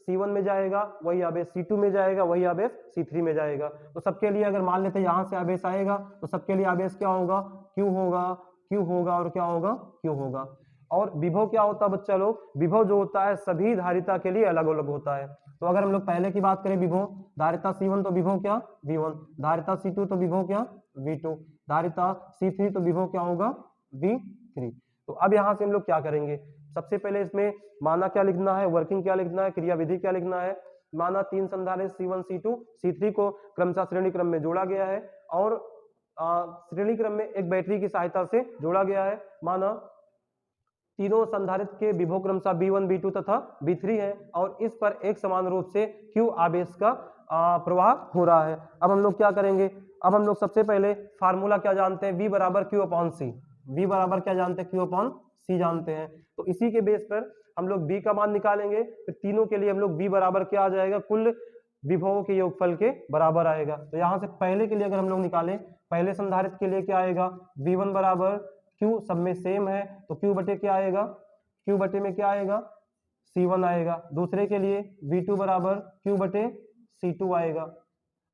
C1 में जाएगा वही आवेश C2 में जाएगा, वही आवेश C3 में जाएगा। तो सबके लिए अगर मान लेते हैं यहां से आवेश आएगा, तो सबके लिए आवेश क्या होगा? Q होगा, Q होगा, और क्या होगा? Q होगा। और विभव क्या होता है बच्चा लोग? विभव जो होता है सभी धारिता के लिए अलग अलग होता है। तो अगर हम लोग पहले की बात करें विभव, धारिता C1 तो विभव क्या? V1। धारिता C2 तो विभव क्या? V2। धारिता C3 तो विभव क्या होगा? V3। तो अब यहां से हम लोग क्या करेंगे? सबसे पहले इसमें माना क्या लिखना है, वर्किंग क्या लिखना है, क्रियाविधि क्या लिखना है। माना तीन संधारित्र C1, C2, C3 को क्रमशः श्रेणी क्रम में जोड़ा गया है, और श्रेणी क्रम में एक बैटरी की सहायता से जोड़ा गया है। माना तीनों संधारित्र के विभव क्रमशः V1, V2 तथा V3 है, और इस पर एक समान रूप से Q आवेश का प्रवाह हो रहा है। अब हम लोग क्या करेंगे? अब हम लोग सबसे पहले फार्मूला क्या जानते हैं? V बराबर Q अपॉन C। V बराबर क्या जानते हैं? Q अपॉन C जानते हैं। तो इसी के बेस पर हम लोग V का मान निकालेंगे, फिर तीनों के लिए हम लोग V बराबर क्या आ जाएगा? कुल विभवों के योगफल के बराबर आएगा। तो यहाँ से पहले के लिए अगर हम लोग निकालें, पहले संधारित्र के लिए क्या आएगा? V1 बराबर Q, सब में सेम है, तो Q बटे क्या आएगा? Q बटे में क्या आएगा? C1 आएगा। दूसरे के लिए V2 बराबर Q बटे C2 आएगा,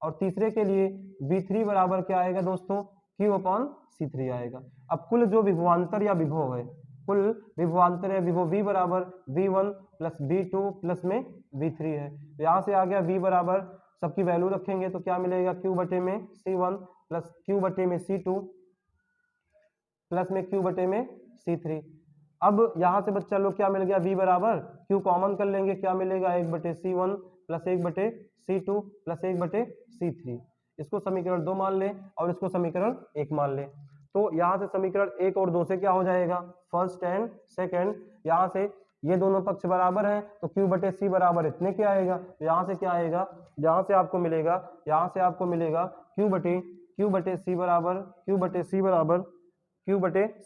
और तीसरे के लिए V3 बराबर क्या आएगा दोस्तों? Q अपॉन C3 आएगा। अब कुल जो विभवांतर या विभव है, कुल विभवांतर है विभव V बराबर V1 प्लस V2 प्लस में V3 है। तो यहाँ से आ गया V बराबर, सबकी वैल्यू रखेंगे तो क्या मिलेगा? Q बटे में C1 प्लस Q बटे में C2 प्लस में Q बटे में C3। अब यहाँ से बच्चा लोग क्या मिल गया? V बराबर Q कॉमन कर लेंगे, क्या मिलेगा? 1 बटे C1 प्लस 1 बटे C2 प्लस 1 बटे C3। इसको समीकरण 2 मान लें और इसको समीकरण 1 मान लें। तो यहाँ से समीकरण 1 और 2 से क्या हो जाएगा? First and second. यहाँ से ये दोनों पक्ष बराबर हैं, तो Q बटे C बराबर इतने क्या आएगा? तो यहाँ से क्या आएगा? यहाँ से आपको मिलेगा Q बटे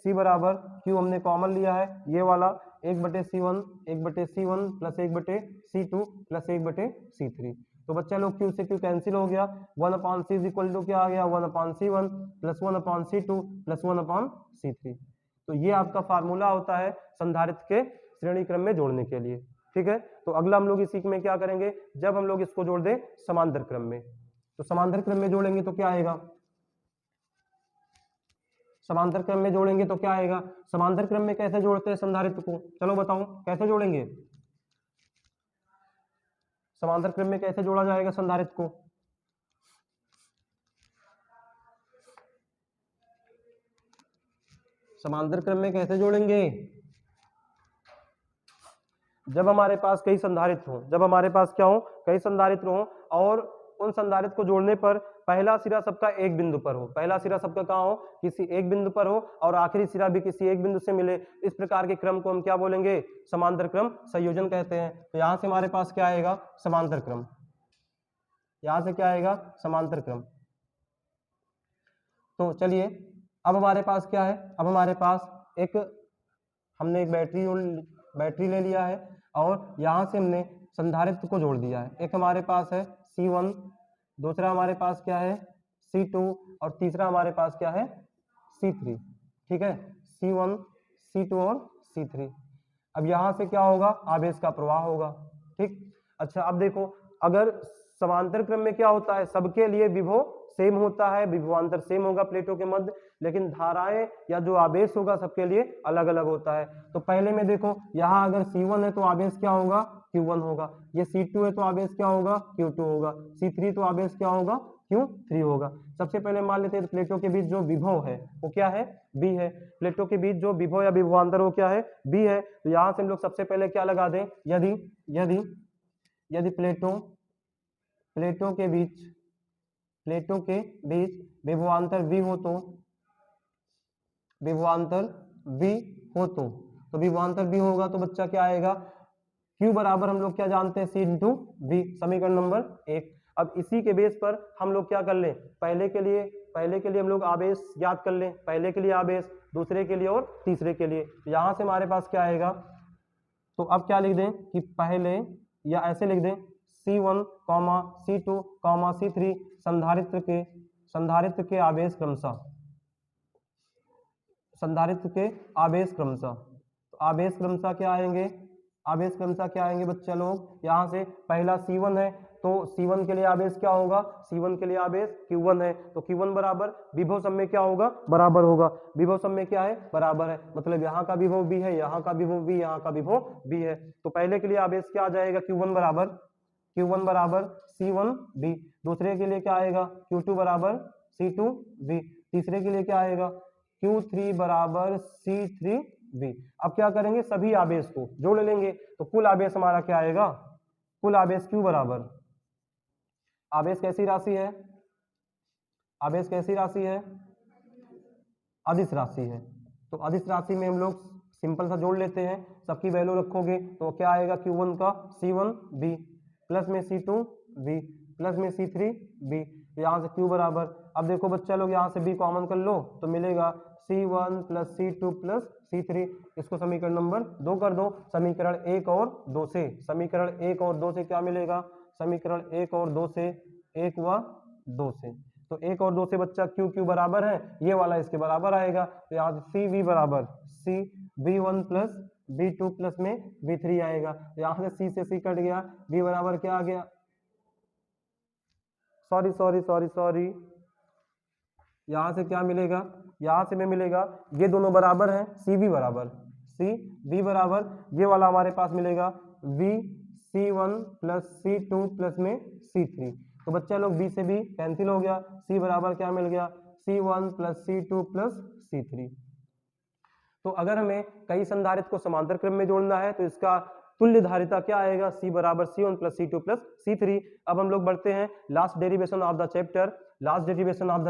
C बराबर Q हमने कॉमन लिया है, ये वाला 1 बटे C1 प्लस 1 बटे C2 प्लस 1 बटे C3। तो बच्चा लोग Q से Q कैंसिल हो गया, 1 अपॉन C इक्वल टू क्या आ गया? 1 upon C1 plus 1 upon C2 plus 1 upon C3। तो ये आपका फार्मूला होता है संधारित्र के श्रेणी क्रम में जोड़ने के लिए। ठीक है, तो अगला हम लोग इसी में क्या करेंगे? जब हम लोग इसको जोड़ दें समांतर क्रम में, तो समांतर क्रम में जोड़ेंगे तो क्या आएगा? समांतर क्रम में जोड़ेंगे तो क्या आएगा? समांतर क्रम में कैसे जोड़ते हैं संधारित्र को? चलो बताओ कैसे जोड़ेंगे? समांतर क्रम में कैसे जोड़ा जाएगा संधारित्र को? समांतर क्रम में कैसे जोड़ेंगे? जब हमारे पास कई संधारित्र हो, जब हमारे पास क्या हो, कई संधारित्र हो और उन संधारित्र को जोड़ने पर पहला सिरा सबका एक बिंदु पर हो, पहला सिरा सबका कहाँ हो, किसी एक बिंदु पर हो और आखिरी सिरा भी किसी एक बिंदु से मिले, इस प्रकार के क्रम को हम क्या बोलेंगे, समांतर क्रम संयोजन कहते हैं। तो यहां से हमारे पास क्या आएगा, समांतर क्रम, यहां से क्या आएगा, समांतर क्रम। तो चलिए अब हमारे पास क्या है, अब हमारे पास हमने एक बैटरी ले लिया है और यहां से हमने संधारित्र को जोड़ दिया है। एक हमारे पास है C1, दूसरा हमारे पास क्या है C2 और तीसरा हमारे पास क्या है C3। ठीक है, C1, C2 और C3। अब यहां से क्या होगा, आवेश का प्रवाह होगा। ठीक, अच्छा अब देखो, अगर समांतर क्रम में क्या होता है, सबके लिए विभव सेम होता है, विभवांतर सेम होगा प्लेटों के मध्य, लेकिन धाराएं या जो आवेश होगा सबके लिए अलग अलग होता है। तो पहले में देखो, यहाँ अगर C1 है तो आवेश क्या होगा, Q1 होगा, ये C2 है तो आवेश क्या होगा, Q2 होगा, C3 तो आवेश क्या होगा, Q3 होगा। सबसे पहले मान लेते हैं प्लेटों के बीच जो विभव है वो क्या है, B है। प्लेटों के बीच जो विभव या विभवांतर वो क्या है, B है। तो यहाँ से हम लोग सबसे पहले क्या लगा दें, यदि यदि यदि प्लेटों के बीच विभवांतर V हो तो विभवांतर V होगा तो बच्चा क्या आएगा, Q बराबर हम लोग क्या जानते हैं, C इंटू V, समीकरण नंबर 1। अब इसी के बेस पर हम लोग क्या कर लें, पहले के लिए हम लोग आवेश याद कर लें, पहले के लिए आवेश, दूसरे के लिए और तीसरे के लिए। यहां से हमारे पास क्या आएगा, तो अब क्या लिख दें कि पहले, या ऐसे लिख दें C1, C2, C3 संधारित्र के आवेश क्रमशः, तो आवेश क्रमशः क्या आएंगे, बच्चा लोग, यहाँ से पहला C1 है तो C1 के लिए आवेश क्या होगा, C1 के लिए आवेश Q1 है, तो Q1 बराबर विभव समय क्या होगा, बराबर होगा। विभव समय क्या है, बराबर है, मतलब यहाँ का विभव B है, यहाँ का विभव B, यहाँ का विभव B है। तो पहले के लिए आवेश क्या आ जाएगा, Q1 बराबर C1V, दूसरे के लिए क्या आएगा, Q2 बराबर C2V, तीसरे के लिए क्या आएगा, Q3 बराबर C3V। अब क्या करेंगे, सभी आवेश को जोड़ लेंगे तो कुल आवेश हमारा क्या आएगा, कुल आवेश Q बराबर, आवेश कैसी राशि है, अदिश राशि है। तो अदिश राशि में हम लोग सिंपल सा जोड़ लेते हैं, सबकी वैल्यू रखोगे तो क्या आएगा, Q1 का C1V प्लस में C2V प्लस में C3V, यहाँ से Q बराबर, अब देखो बच्चा लोग यहाँ से B कॉमन कर लो तो मिलेगा C1 plus C2 plus C3, इसको समीकरण नंबर 2 कर दो, समीकरण 1 और 2 से, क्या मिलेगा, समीकरण 1 और 2 से, 1 व 2 से, तो 1 और 2 से बच्चा Q बराबर है, ये वाला इसके बराबर आएगा, तो यहाँ से CV बराबर CV1 प्लस V2 प्लस में V3 आएगा, यहाँ से C से C कट गया, V बराबर क्या आ गया, सॉरी, यहाँ से क्या मिलेगा, यहाँ से में मिलेगा, ये दोनों बराबर हैं, CV बराबर, ये वाला हमारे पास मिलेगा V C1 plus C2 plus में C3, तो बच्चा लोग B से B कैंसिल हो गया, C बराबर क्या मिल गया, C1 plus C2 plus C3। तो अगर हमें कई संधारित्र को समांतर क्रम में जोड़ना है तो इसका तुल्य धारिता क्या आएगा, C बराबर C1 plus C2 plus C3। अब हम लोग बढ़ते हैं last derivation of the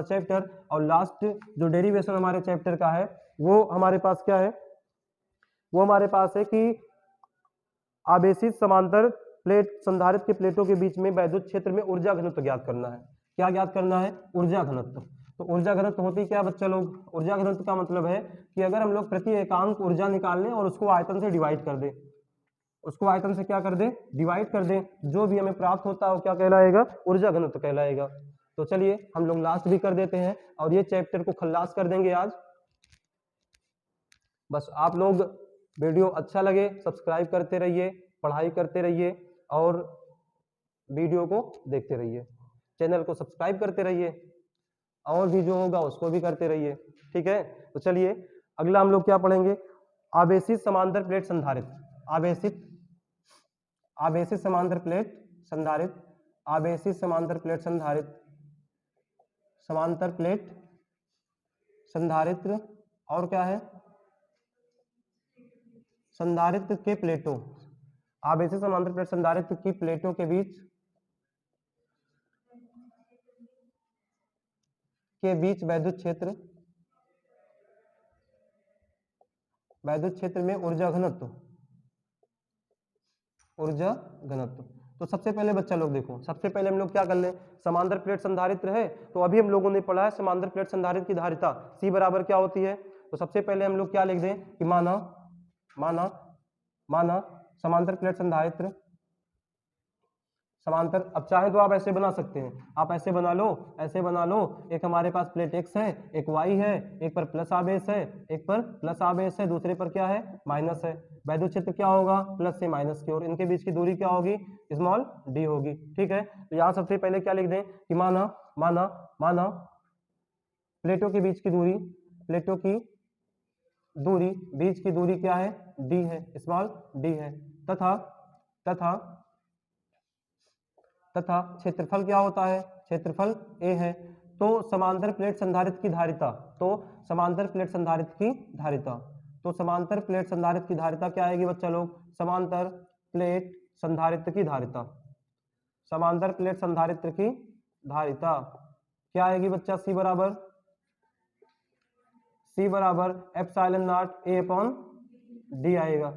chapter, और लास्ट जो डेरिवेशन हमारे चैप्टर का है वो हमारे पास क्या है, वो हमारे पास है कि आवेशित समांतर प्लेट संधारित्र के प्लेटों के बीच में वैद्युत क्षेत्र में ऊर्जा घनत्व ज्ञात करना है। क्या ज्ञात करना है, ऊर्जा घनत्व। तो ऊर्जा घनत्व होती क्या बच्चा लोग, ऊर्जा घनत्व का मतलब है कि अगर हम लोग प्रति एकांक ऊर्जा निकाल लें और उसको आयतन से डिवाइड कर दें, डिवाइड कर दें, जो भी हमें प्राप्त होता है वो क्या कहलाएगा, ऊर्जा घनत्व कहलाएगा। तो चलिए हम लोग लास्ट भी कर देते हैं और ये चैप्टर को खल्लास कर देंगे आज। बस आप लोग वीडियो अच्छा लगे सब्सक्राइब करते रहिए, पढ़ाई करते रहिए और वीडियो को देखते रहिए, चैनल को सब्सक्राइब करते रहिए और भी जो होगा उसको भी करते रहिए। ठीक है, तो चलिए अगला हम लोग क्या पढ़ेंगे, आवेशित समांतर प्लेट संधारित्र, आवेशित समांतर प्लेट संधारित्र और क्या है, संधारित्र के प्लेटों आवेशी समांतर प्लेट संधारित्र की प्लेटों के बीच वैद्युत क्षेत्र में ऊर्जा घनत्व तो सबसे पहले बच्चा लोग देखो, सबसे पहले हम लोग क्या कर लें, समांतर प्लेट संधारित्र है तो अभी हम लोगों ने पढ़ा है समांतर प्लेट संधारित्र की धारिता C बराबर क्या होती है। तो सबसे पहले हम लोग क्या लिख दें कि माना समांतर प्लेट संधारित्र समांतर, अब चाहे तो आप ऐसे बना सकते हैं, आप ऐसे बना लो, एक हमारे पास प्लेट X है, एक Y है, एक पर प्लस आवेश है, दूसरे पर क्या है माइनस है। वैद्युत क्षेत्र क्या होगा प्लस से माइनस की ओर, इनके बीच की दूरी क्या होगी स्मॉल d होगी। ठीक है, तो यहाँ सबसे पहले क्या लिख दें कि माना प्लेटों की बीच की दूरी क्या है d है, स्मॉल d है, तथा क्षेत्रफल क्या होता है, क्षेत्रफल a है। तो समांतर प्लेट संधारित्र की धारिता क्या आएगी बच्चा लोग, समांतर प्लेट संधारित्र की धारिता क्या आएगी बच्चा, C बराबर epsilon naught A upon D आएगा।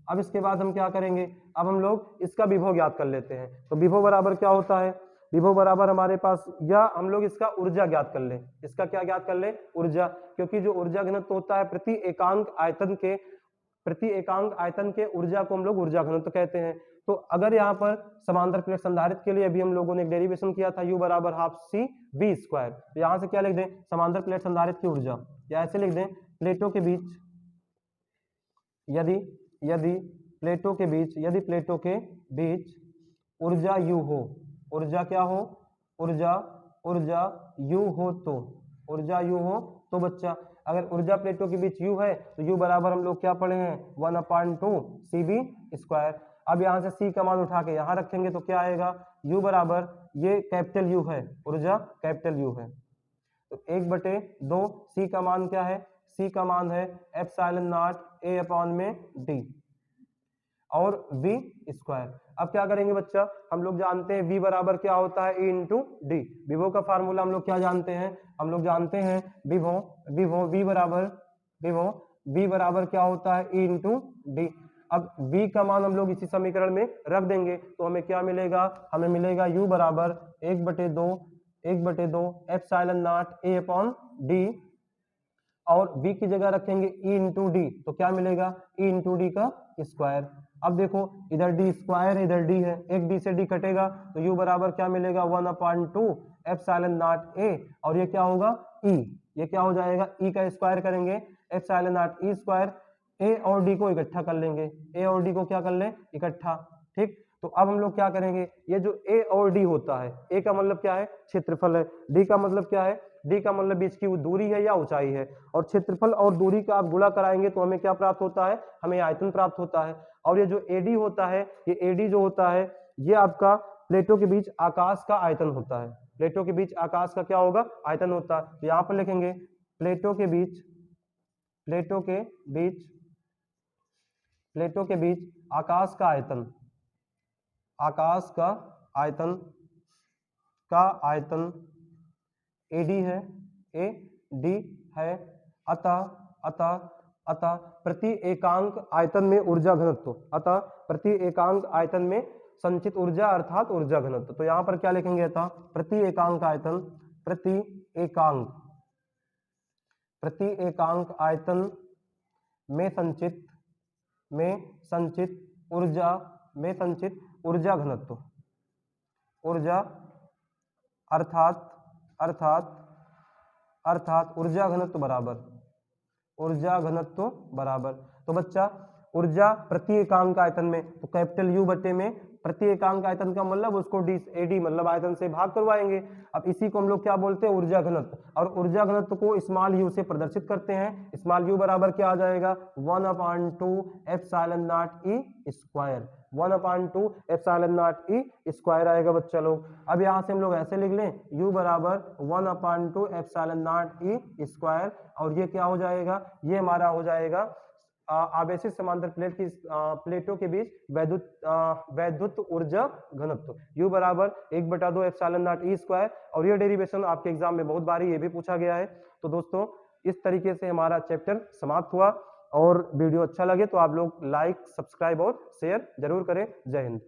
अब इसके बाद हम क्या करेंगे, अब हम लोग इसका विभव ज्ञात कर लेते हैं। तो विभव बराबर क्या होता है, विभव बराबर हमारे पास, या हम लोग इसका ऊर्जा ज्ञात कर ले, इसका क्या ज्ञात कर ले ऊर्जा, क्योंकि जो ऊर्जा घनत्व होता है प्रति एकांक आयतन के ऊर्जा को हम लोग ऊर्जा घनत्व कहते हैं। तो अगर यहाँ पर समांतर प्लेट संधारित्र के लिए अभी हम लोगों ने एक डेरिवेशन किया था U बराबर हाफ C V स्क्वायर, तो यहाँ से क्या लिख दें समांतर प्लेट संधारित्र की ऊर्जा, या ऐसे लिख दें प्लेटों के बीच यदि प्लेटों के बीच ऊर्जा U हो, ऊर्जा क्या हो, ऊर्जा U हो तो बच्चा, अगर ऊर्जा प्लेटों के बीच U है तो U बराबर हम लोग क्या पढ़े हैं 1/2 CV स्क्वायर। अब यहाँ से C का मान उठा के यहाँ रखेंगे तो क्या आएगा, U बराबर, ये कैपिटल U है, ऊर्जा कैपिटल U है, तो 1/2 C का मान क्या है, C का मान है एप्सिलॉन नॉट A अपॉन में D और V स्क्वायर। अब क्या करेंगे बच्चा, हम लोग जानते हैं V बराबर क्या होता है E इंटू डी, विभव का फार्मूला हम लोग क्या जानते हैं, हम लोग जानते हैं विभव V बराबर क्या होता है E इंटू डी। अब V का मान हम लोग इसी समीकरण में रख देंगे तो हमें क्या मिलेगा, हमें मिलेगा U बराबर 1/2 epsilon naught A upon D, और V की जगह रखेंगे E इंटू डी, तो क्या मिलेगा E इंटू डी का स्क्वायर। अब देखो इधर D स्क्वायर इधर D है, एक D से D कटेगा तो U बराबर क्या मिलेगा 1/2 एप्सिलॉन नॉट A, और ये क्या होगा E, ये क्या हो जाएगा E का स्क्वायर करेंगे epsilon not E square, A और D को इकट्ठा कर लेंगे, A और D को क्या कर लें इकट्ठा। ठीक, तो अब हम लोग क्या करेंगे, ये जो A और D होता है, A का मतलब क्या है क्षेत्रफल है, D का मतलब क्या है, D का मतलब बीच की दूरी है या ऊंचाई है, और क्षेत्रफल और दूरी का आप गुणा कराएंगे तो हमें क्या प्राप्त होता है, हमें आयतन प्राप्त होता है। और ये जो AD होता है, ये AD जो होता है ये आपका प्लेटों के बीच आकाश का आयतन होता है, प्लेटों के बीच आकाश का क्या होगा आयतन होता है। तो यहाँ पर लिखेंगे प्लेटों के बीच आकाश का आयतन AD है, अतः प्रति एकांक आयतन में ऊर्जा घनत्व, अतः प्रति एकांक आयतन में संचित ऊर्जा अर्थात ऊर्जा घनत्व। तो यहाँ पर क्या लिखेंगे, अतः प्रति एकांक आयतन में संचित ऊर्जा घनत्व, ऊर्जा अर्थात ऊर्जा घनत्व बराबर। तो बच्चा ऊर्जा प्रति एकांक आयतन में, तो कैपिटल U बटे में प्रति एकांक आयतन का मतलब उसको AD मतलब आयतन से भाग करवाएंगे। अब इसी को हम लोग क्या बोलते हैं ऊर्जा घनत्व, और ऊर्जा घनत्व को स्मॉल u से प्रदर्शित करते हैं। स्मॉल u बराबर क्या आ जाएगा 1/2 epsilon not E square, 1/2 epsilon not E square आएगा बच्चा लोग। अब यहाँ से हम लोग ऐसे लिख लें u बराबर 1/2 एप्सिलॉन नॉट E स्क्वायर, और ये क्या हो जाएगा, ये हमारा हो जाएगा आवेशित समांतर प्लेटों के बीच वैद्युत ऊर्जा घनत्व U बराबर 1/2 एप्सिलॉन नॉट E स्क्वायर। और ये डेरिवेशन आपके एग्जाम में बहुत बार ये भी पूछा गया है। तो दोस्तों इस तरीके से हमारा चैप्टर समाप्त हुआ, और वीडियो अच्छा लगे तो आप लोग लाइक, सब्सक्राइब और शेयर जरूर करें। जय हिंद।